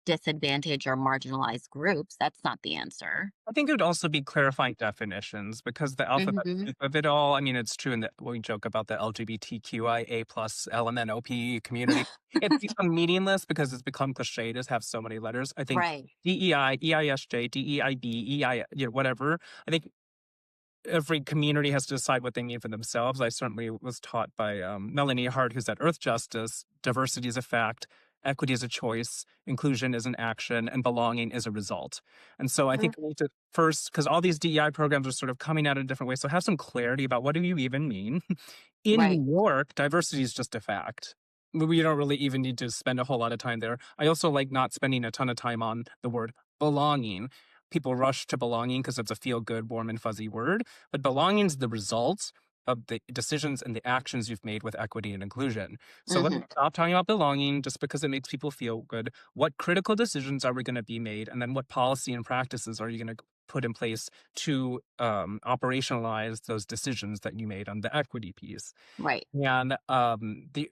disadvantage or marginalized groups. That's not the answer. I think it would also be clarifying definitions because the alphabet Hmm. soup of it all. I mean, it's true in that we joke about the LGBTQIA plus LMNOP community. It's become meaningless because it's become cliche to have so many letters. I think Right. DEI, EISJ, DEIB, EI, whatever. I think every community has to decide what they mean for themselves. I certainly was taught by Melanie Hart, who's at Earth Justice, diversity is a fact, equity is a choice, inclusion is an action, and belonging is a result. And so I Mhm. think we need to first, because all these DEI programs are sort of coming out in different ways, so have some clarity about what do you even mean. In Right. New York, diversity is just a fact. We don't really even need to spend a whole lot of time there. I also like not spending a ton of time on the word belonging. People rush to belonging because it's a feel good, warm, and fuzzy word, but belonging is the result of the decisions and the actions you've made with equity and inclusion. So let's Hmm. stop talking about belonging just because it makes people feel good. What critical decisions are we going to be made? And then what policy and practices are you going to put in place to operationalize those decisions that you made on the equity piece? Right. And the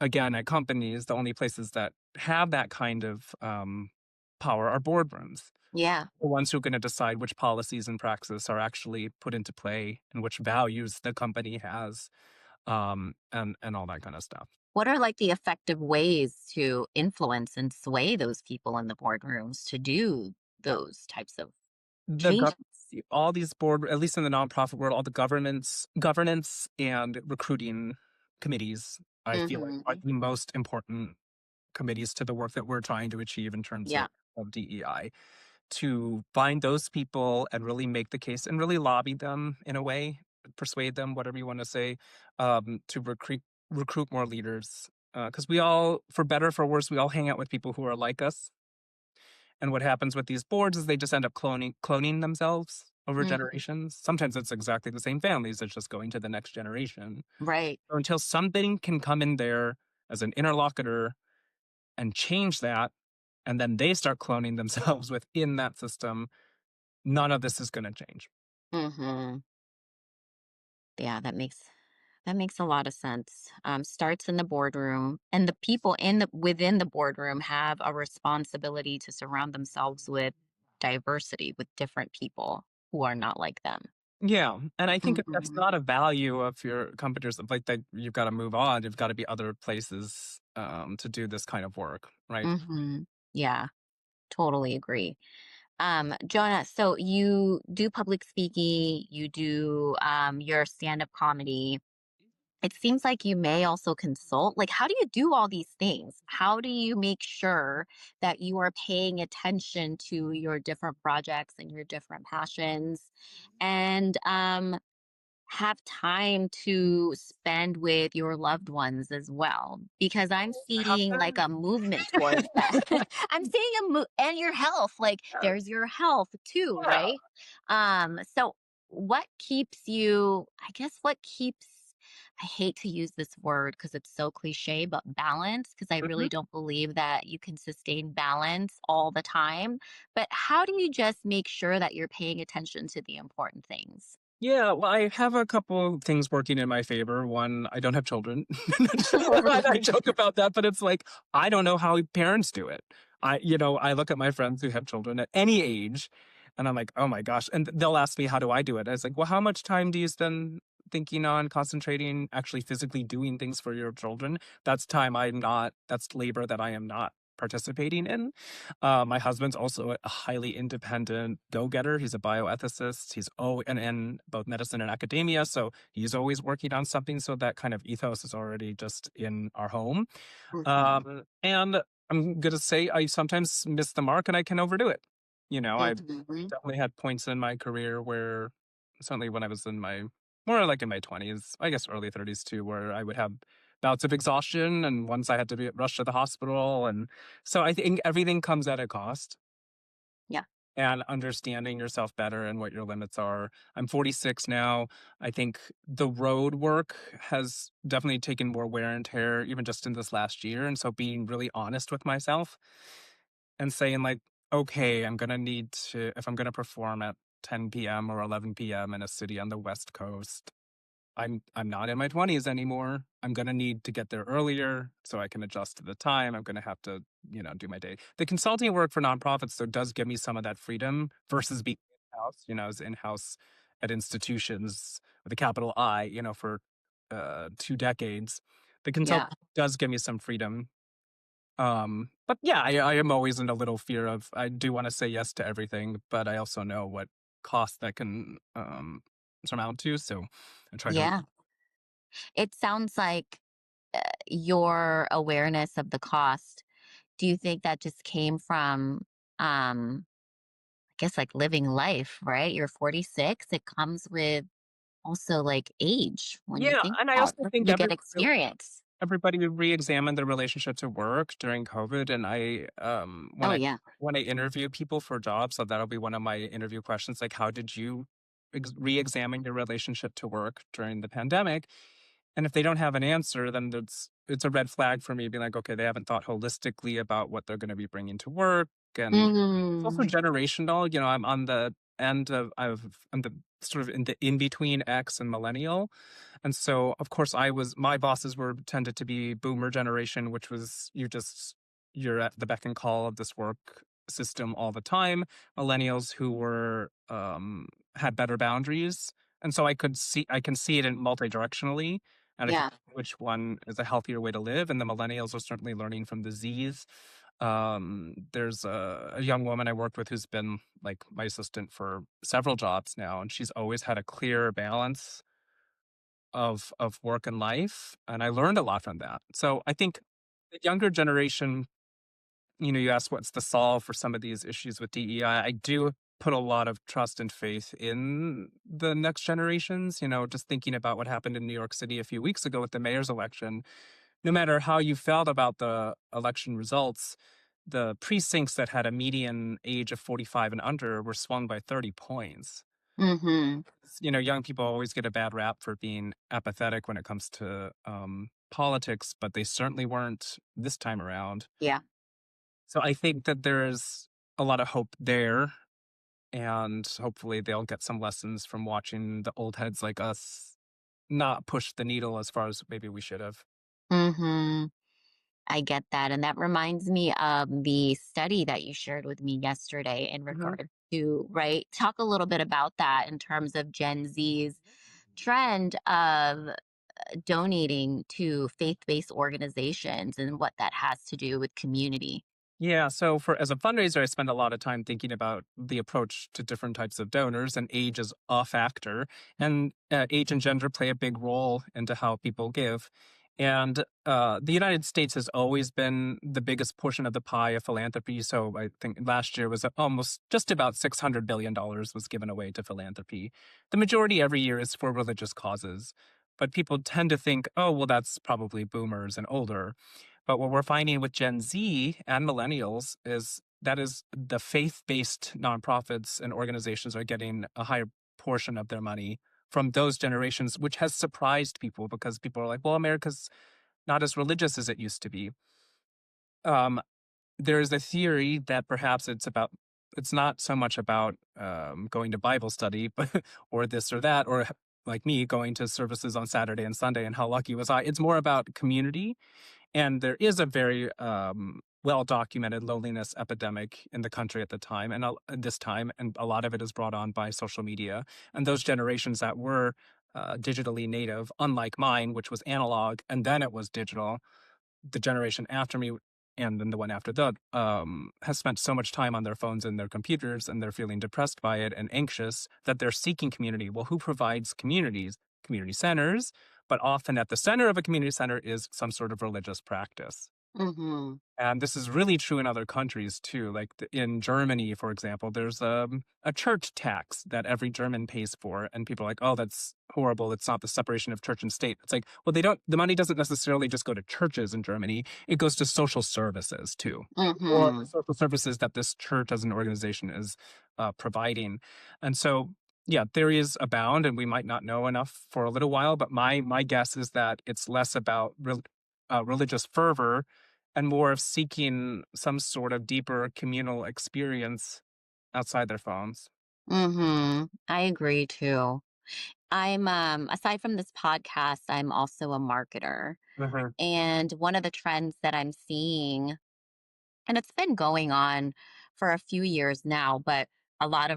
again, at companies, the only places that have that kind of power are boardrooms, Yeah. the ones who are going to decide which policies and practices are actually put into play and which values the company has, and all that kind of stuff. What are like the effective ways to influence and sway those people in the boardrooms to do those types of The changes? all these board, at least in the nonprofit world, all the governance and recruiting committees, I feel like are Hmm. the most important committees to the work that we're trying to achieve in terms Yeah. of DEI. To find those people and really make the case and really lobby them in a way, persuade them, whatever you want to say, to recruit more leaders. Because we all, for better or for worse, we all hang out with people who are like us. And what happens with these boards is they just end up cloning themselves over Hmm. generations. Sometimes it's exactly the same families. It's just going to the next generation. Right. So until something can come in there as an interlocutor and change that, and then they start cloning themselves within that system, none of this is going to change. Hmm. Yeah, that makes a lot of sense. Starts in the boardroom, and the people within the boardroom have a responsibility to surround themselves with diversity, with different people who are not like them. Yeah, and I think if that's Hmm. not a value of your companies, like that, you've got to move on. You've got to be other places to do this kind of work, right? Hmm. Yeah, totally agree. Jonah, so you do public speaking, you do your stand-up comedy. It seems like you may also consult. Like, how do you do all these things? How do you make sure that you are paying attention to your different projects and your different passions? And have time to spend with your loved ones as well, because I'm Have seeing like to. a movement towards that. I'm seeing and your health, like there's your health too, Yeah. right? So what keeps you, I guess what keeps, I hate to use this word because it's so cliche, but balance, because I Mhm. really don't believe that you can sustain balance all the time. But how do you just make sure that you're paying attention to the important things? Yeah, well, I have a couple things working in my favor. One, I don't have children. I joke about that, but it's like I don't know how parents do it. I look at my friends who have children at any age, and I'm like, oh my gosh. And they'll ask me, how do I do it? I was like, well, how much time do you spend thinking on, concentrating, actually physically doing things for your children? That's time I'm not. That's labor that I am not participating in. My husband's also a highly independent go-getter. He's a bioethicist. And in both medicine and academia, so he's always working on something. So that kind of ethos is already just in our home. Mhm. And I'm gonna say I sometimes miss the mark and I can overdo it. I've Mhm. definitely had points in my career where, certainly when I was in my more like in my 20s, I guess early 30s too, where I would have bouts of exhaustion and once I had to be rushed to the hospital. And so I think everything comes at a cost. Yeah. and understanding yourself better and what your limits are. I'm 46 now. I think the road work has definitely taken more wear and tear, even just in this last year. And so being really honest with myself and saying, like, okay, I'm going to need to, if I'm going to perform at 10 p.m. or 11 p.m. in a city on the West Coast, I'm not in my 20s anymore. I'm gonna need to get there earlier so I can adjust to the time. I'm gonna have to, do my day. The consulting work for nonprofits though does give me some of that freedom versus being in-house. I was in-house at institutions with a capital I, for 2 decades. The Yeah. consulting does give me some freedom. But yeah, I am always in a little fear of I do want to say yes to everything, but I also know what cost that can surmount to. So I try to. Yeah. It sounds like your awareness of the cost, do you think that just came from, I guess, like living life, right? You're 46. It comes with also like age when you Yeah, think and I about also it. think You get experience. everybody would re-examine their relationship to work during COVID. And Oh, yeah. when I interview people for jobs, so that'll be one of my interview questions, like how did you re-examine your relationship to work during the pandemic? And if they don't have an answer, then it's a red flag for me, being like, okay, they haven't thought holistically about what they're going to be bringing to work, and it's also Mm, generational. I'm on the end of I'm the sort of in the in between X and millennial, and so of course my bosses were tended to be boomer generation, which was you're at the beck and call of this work system all the time. Millennials who were had better boundaries, and so I can see it in multi-directionally, and I can yeah. see which one is a healthier way to live. And the millennials are certainly learning from the Z's. There's a young woman I worked with who's been like my assistant for several jobs now, and she's always had a clear balance of work and life, and I learned a lot from that. So I think the younger generation, you asked what's the solve for some of these issues with DEI. I do put a lot of trust and faith in the next generations. Just thinking about what happened in New York City a few weeks ago with the mayor's election, no matter how you felt about the election results, the precincts that had a median age of 45 and under were swung by 30 points. Hmm. Young people always get a bad rap for being apathetic when it comes to politics, but they certainly weren't this time around. Yeah. So I think that there's a lot of hope there, and hopefully they'll get some lessons from watching the old heads like us not push the needle as far as maybe we should have. Hmm. I get that. And that reminds me of the study that you shared with me yesterday in Mhm. regard to, right? Talk a little bit about that in terms of Gen Z's trend of donating to faith-based organizations and what that has to do with community. Yeah, so for as a fundraiser, I spend a lot of time thinking about the approach to different types of donors, and age is a factor, and age and gender play a big role into how people give. And the United States has always been the biggest portion of the pie of philanthropy. So I think last year was almost just about $600 billion was given away to philanthropy. The majority every year is for religious causes, but people tend to think, oh, well, that's probably boomers and older. But what we're finding with Gen Z and millennials is that is the faith-based nonprofits and organizations are getting a higher portion of their money from those generations, which has surprised people because people are like, well, America's not as religious as it used to be. Um, there's a theory that perhaps it's not so much about going to Bible study, but or this or that, or like me going to services on Saturday and Sunday, and how lucky was I? It's more about community, and there is a very well documented loneliness epidemic in the country at the time, and this time, and a lot of it is brought on by social media. And those generations that were digitally native, unlike mine, which was analog, and then it was digital, the generation after me and then the one after that has spent so much time on their phones and their computers, and they're feeling depressed by it and anxious that they're seeking community. Well, who provides communities? Community centers, but often at the center of a community center is some sort of religious practice. Mhm. And this is really true in other countries too. Like in Germany, for example, there's a church tax that every German pays for. And people are like, oh, that's horrible. It's not the separation of church and state. It's like, well, the money doesn't necessarily just go to churches in Germany, it goes to social services too. Or the Mhm. social services that this church as an organization is providing. And so, yeah, theories abound, and we might not know enough for a little while. But my guess is that it's less about religious fervor and more of seeking some sort of deeper communal experience outside their phones. Mhm. I agree too. I'm aside from this podcast, I'm also a marketer. Mhm. And one of the trends that I'm seeing, and it's been going on for a few years now, but a lot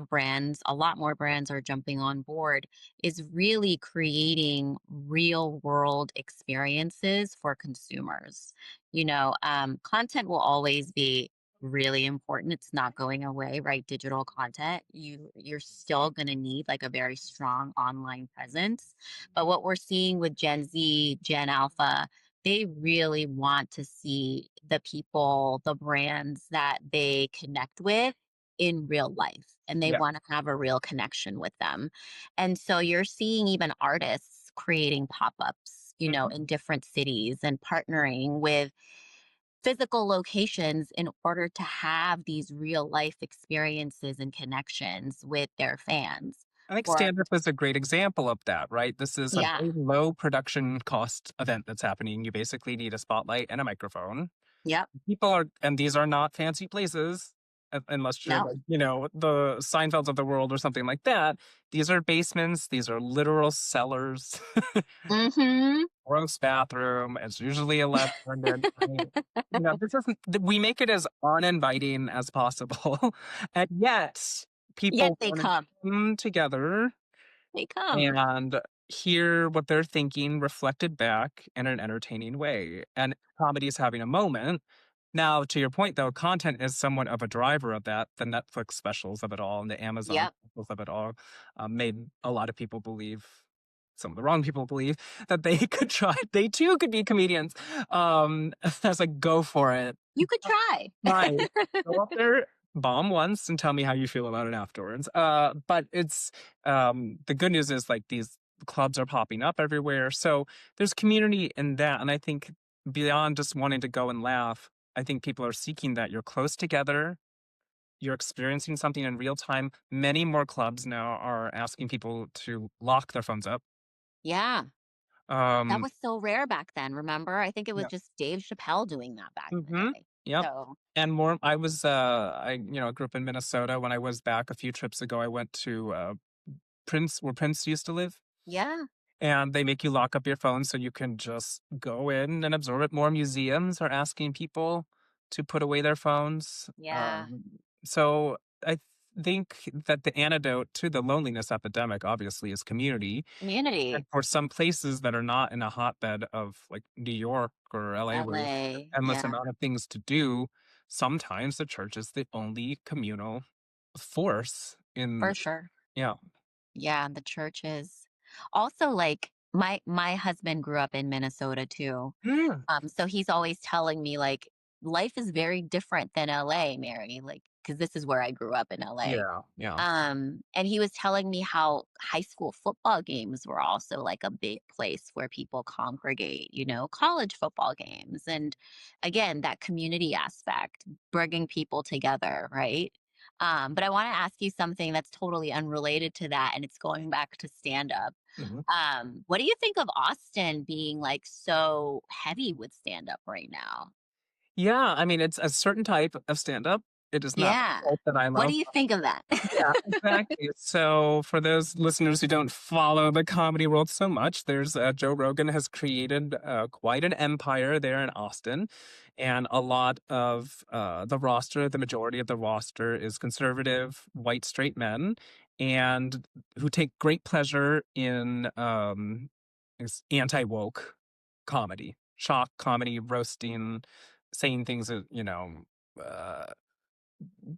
more brands are jumping on board, is really creating real world experiences for consumers. Content will always be really important. It's not going away, right? Digital content. You're still gonna need like a very strong online presence. But what we're seeing with Gen Z, Gen Alpha, they really want to see the people, the brands that they connect with in real life, and they Yeah. want to have a real connection with them. And so you're seeing even artists creating pop-ups, Mhm. in different cities and partnering with physical locations in order to have these real life experiences and connections with their fans. I think Or stand up is a great example of that, right? This is a yeah, very low production cost event that's happening. You basically need a spotlight and a microphone. yep, People are, and these are not fancy places, unless you're no, like, the Seinfelds of the world or something like that. These are basements, these are literal cellars. mm-hmm, Gross bathroom. It's usually a left turned in. This isn't. We make it as uninviting as possible, and yet yet people they want to come, come together they come. and hear what they're thinking reflected back in an entertaining way. And comedy is having a moment. Now, to your point, though, content is somewhat of a driver of that. The Netflix specials of it all and the Amazon Yep. specials of it all made a lot of people believe, some of the wrong people believe, that they could try, they too could be comedians. I was like, go for it. You could try. Try. Go up there, bomb once, and tell me how you feel about it afterwards. But it's the good news is like these clubs are popping up everywhere, so there's community in that, and I think beyond just wanting to go and laugh, I think people are seeking that. You're close together. You're experiencing something in real time. Many more clubs now are asking people to lock their phones up. Yeah. That Um, was so rare back then, remember? I think it was yeah. just Dave Chappelle doing that back in the Mm-hmm. day. Yep. So, And more, I grew up in Minnesota. When I was back a few trips ago, I went to Prince, where Prince used to live. yeah, And they make you lock up your phone so you can just go in and absorb it. More museums are asking people to put away their phones. yeah. So I think that the antidote to the loneliness epidemic, obviously, is community. And Community. for some places that are not in a hotbed of like New York or LA, where there's LA. endless Yeah, amount of things to do, sometimes the church is the only communal force in, for sure. yeah. Yeah, the churches. Also, like my husband grew up in Minnesota too. Mm. So he's always telling me like life is very different than LA, Mary, like because this is where I grew up in LA. Yeah, yeah. And he was telling me how high school football games were also like a big place where people congregate, college football games. And again, that community aspect, bringing people together, right? But I want to ask you something that's totally unrelated to that, and it's going back to stand up. Mhm. What do you think of Austin being like so heavy with stand up right now? Yeah, I mean, it's a certain type of stand-up. It is not Yeah. the type that I What do love. you think of that? Yeah, exactly. So, for those listeners who don't follow the comedy world so much, there's Joe Rogan has created quite an empire there in Austin, and a lot of the majority of the roster is conservative, white, straight men, and who take great pleasure in anti-woke comedy, shock comedy, roasting, saying things that Uh,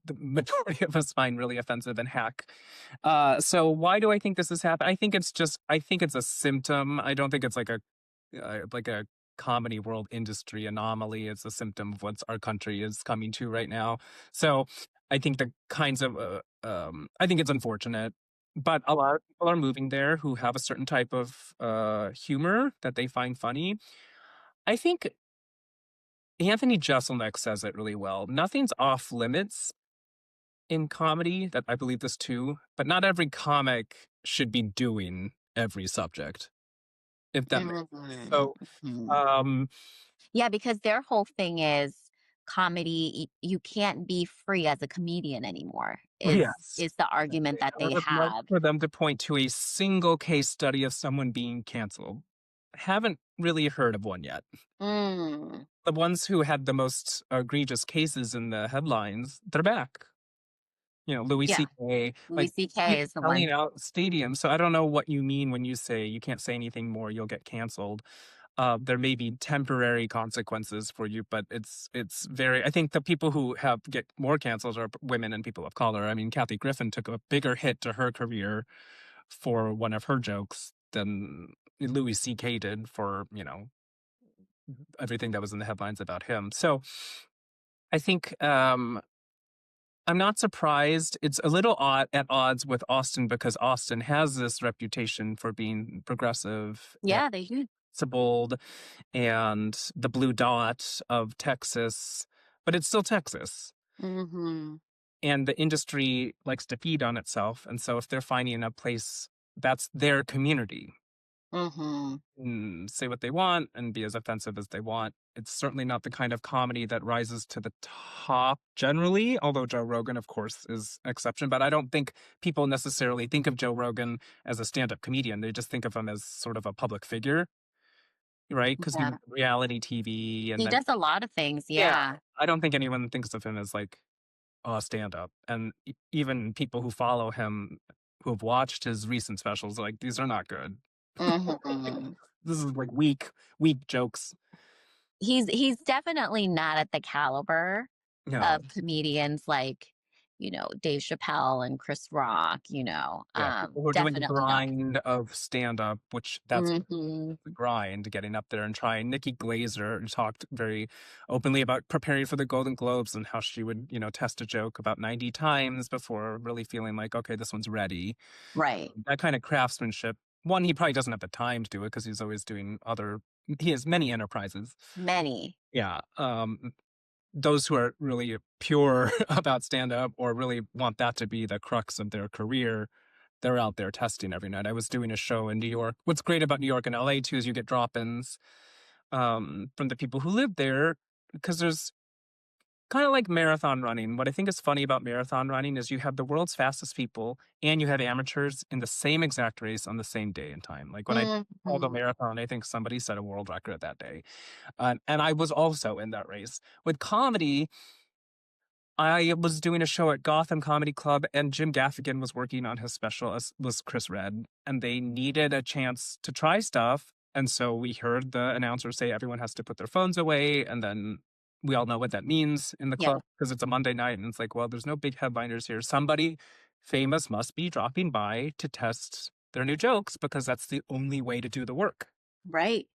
the majority of us find really offensive and hack. So why do I think this has happened? I think it's a symptom. I don't think it's like a comedy world industry anomaly. It's a symptom of what our country is coming to right now. So I think the kinds of I think it's unfortunate, but a lot of people are moving there who have a certain type of humor that they find funny. I think Anthony Jeselnik says it really well. Nothing's off limits in comedy. That I believe this too, but not every comic should be doing every subject, if that makes sense. Mhm, So, mhm. um, Yeah, because their whole thing is comedy, you can't be free as a comedian anymore, yes, is the argument exactly. that I they would love have. for them to point to a single case study of someone being canceled. Haven't really heard of one yet. Mm, The ones who had the most egregious cases in the headlines, they're back. Louis yeah, C.K., Louis like, CK he's is the selling one. out stadiums, so I don't know what you mean when you say you can't say anything more, you'll get canceled. There may be temporary consequences for you, but it's very. I think the people who have get more cancels are women and people of color. I mean, Kathy Griffin took a bigger hit to her career for one of her jokes than Louis C.K. did for everything that was in the headlines about him. So I think I'm not surprised. It's a little at odds with Austin because Austin has this reputation for being progressive and Yeah, they do. principled and the blue dot of Texas, but it's still Texas. Mhm, And the industry likes to feed on itself. And so if they're finding a place that's their community, mhm. say what they want and be as offensive as they want, it's certainly not the kind of comedy that rises to the top generally, although Joe Rogan, of course, is an exception. But I don't think people necessarily think of Joe Rogan as a stand-up comedian. They just think of him as sort of a public figure, right? Because he was Yeah. on reality TV and He then does a lot of things, yeah, yeah. I don't think anyone thinks of him as like a stand-up. And even people who follow him who have watched his recent specials, like these are not good. Mhm. This is like weak jokes. He's definitely not at the caliber No. of comedians like, Dave Chappelle and Chris Rock, Yeah, people who are doing the definitely not. grind of stand-up, which that's Mhm. the grind, getting up there and trying. Nikki Glazer talked very openly about preparing for the Golden Globes and how she would, test a joke about 90 times before really feeling like, okay, this one's ready. Right. That kind of craftsmanship. One, he probably doesn't have the time to do it because he's always doing he has many enterprises. Many. Yeah. Those who are really pure about stand-up or really want that to be the crux of their career, they're out there testing every night. I was doing a show in New York. What's great about New York and LA too is you get drop-ins from the people who live there because there's kind of like marathon running. What I think is funny about marathon running is you have the world's fastest people and you have amateurs in the same exact race on the same day and time. Like when I called a Mhm. marathon, I think somebody set a world record that day. And I was also in that race. With comedy, I was doing a show at Gotham Comedy Club, and Jim Gaffigan was working on his special, as was Chris Red, and they needed a chance to try stuff. And so we heard the announcer say everyone has to put their phones away, and then we all know what that means in the Yeah. club because it's a Monday night, and it's like, well, there's no big headliners here. Somebody famous must be dropping by to test their new jokes because that's the only way to do the work. Right.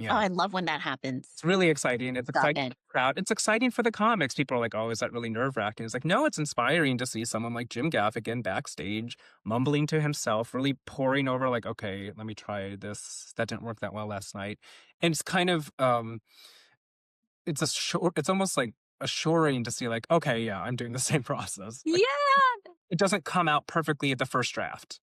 Oh, Yeah. I love when that happens. It's really exciting. It's Stop exciting in. for the crowd. It's exciting for the comics. People are like, "Oh, is that really nerve-wracking?" It's like, no, it's inspiring to see someone like Jim Gaffigan backstage, mumbling to himself, really poring over, like, "Okay, let me try this. That didn't work that well last night." And it's kind of, it's almost like assuring to see, like, okay, yeah, I'm doing the same process. Like, Yeah. it doesn't come out perfectly at the first draft,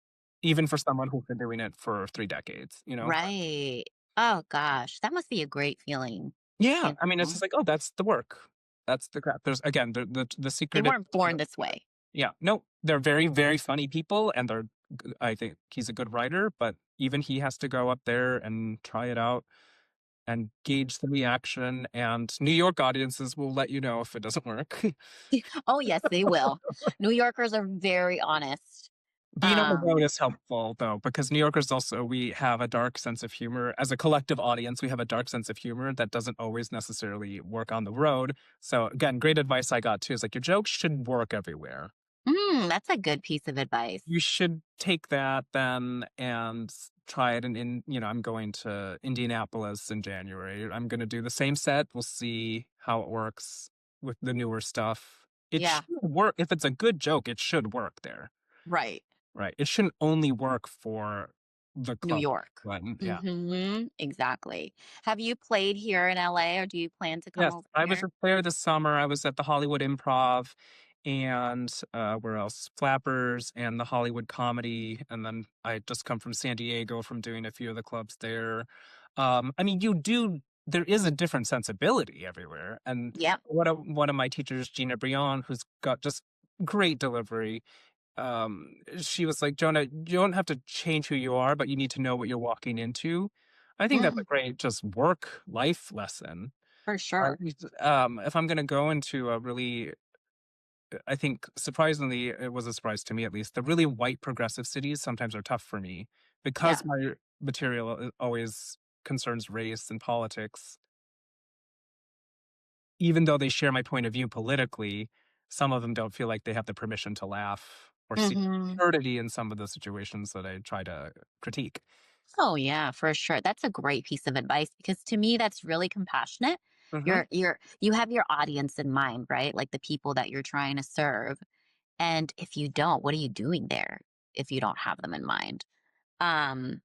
even for someone who's been doing it for 3 decades. Right. Oh gosh, that must be a great feeling. Yeah, You I mean, it's know? just like, oh, that's the work. That's the crap. There's again the They secret is weren't born this way. yeah, no, they're very, very funny people, and I think he's a good writer, but even he has to go up there and try it out and gauge the reaction, and New York audiences will let you know if it doesn't work. Oh, yes, they will. New Yorkers are very honest. Being on the road Um, is helpful though, because New Yorkers also we have a dark sense of humor. As a collective audience, we have a dark sense of humor that doesn't always necessarily work on the road. So again, great advice I got too is like your jokes should work everywhere. That's a good piece of advice. You should take that then and try it I'm going to Indianapolis in January. I'm going to do the same set. We'll see how it works with the newer stuff. It Yeah, should work. If it's a good joke, it should work there. right. Right. It shouldn't only work for the New club. York. Yeah. Exactly. Have you played here in LA or do you plan to come Yes, over I was here? just there this summer. I was at the Hollywood Improv and where else? Flappers and the Hollywood Comedy. And then I just come from San Diego from doing a few of the clubs there. I mean, there is a different sensibility everywhere. And Yep. one of my teachers, Gina Brion, who's got just great delivery, she was like, Jonah, you don't have to change who you are, but you need to know what you're walking into. I think that's a Mm, great just work life lesson. for sure. If I'm gonna go into a really, I think surprisingly, it was a surprise to me at least, the really white progressive cities sometimes are tough for me Yeah. because my material always concerns race and politics. Even though they share my point of view politically, some of them don't feel like they have the permission to laugh or see hmm absurdity in some of the situations that I try to critique. Oh yeah, for sure. That's a great piece of advice because to me that's really compassionate. Mhm. You have your audience in mind, right? Like the people that you're trying to serve. And if you don't, what are you doing there if you don't have them in mind? Um,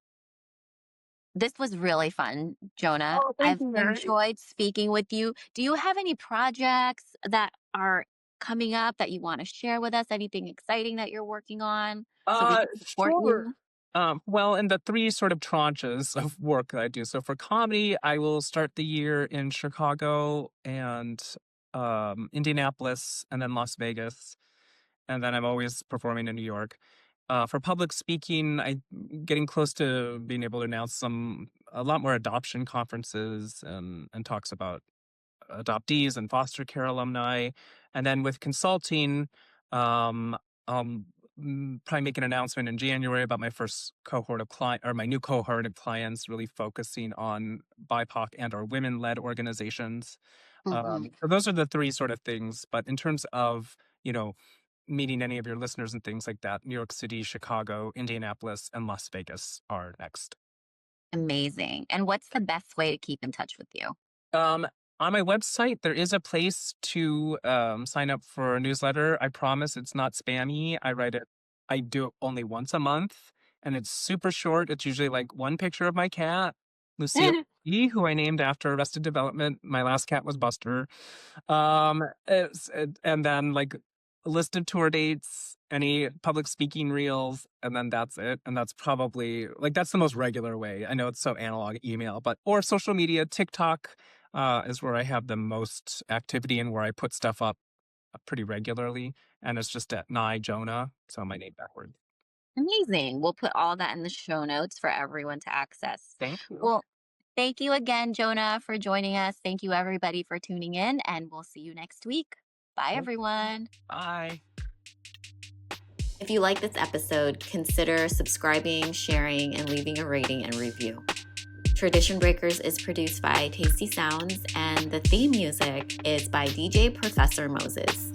this was really fun, Jonah. Oh, thank I've you, Mary. enjoyed speaking with you. Do you have any projects that are coming up that you want to share with us? Anything exciting that you're working on so we can support Sure. you? Well, in the three sort of tranches of work that I do. So for comedy, I will start the year in Chicago and Indianapolis and then Las Vegas. And then I'm always performing in New York. For public speaking, I getting close to being able to announce a lot more adoption conferences and talks about adoptees and foster care alumni. And then with consulting, um, I'll probably make an announcement in January about my first cohort of client or my new cohort of clients, really focusing on BIPOC and or women-led organizations. hmm So those are the three sort of things. But in terms of, you know, meeting any of your listeners and things like that, New York City, Chicago, Indianapolis, and Las Vegas are next. Amazing. And what's the best way to keep in touch with you? Um, on my website, there is a place to sign up for a newsletter. I promise it's not spammy. I do it only once a month, and it's super short. It's usually like one picture of my cat, Lucille, who I named after Arrested Development. My last cat was Buster. And then like a list of tour dates, any public speaking reels, and then that's it. And that's probably like that's the most regular way. I know it's so analog email, but or social media, TikTok is where I have the most activity and where I put stuff up pretty regularly. And it's just at Nigh Jonah, so my name backwards. Amazing. We'll put all that in the show notes for everyone to access. Thank you. Well, thank you again, Jonah, for joining us. Thank you, everybody, for tuning in, and we'll see you next week. Bye, everyone. Bye. If you like this episode, consider subscribing, sharing, and leaving a rating and review. Tradition Breakers is produced by Tasty Sounds, and the theme music is by DJ Professor Moses.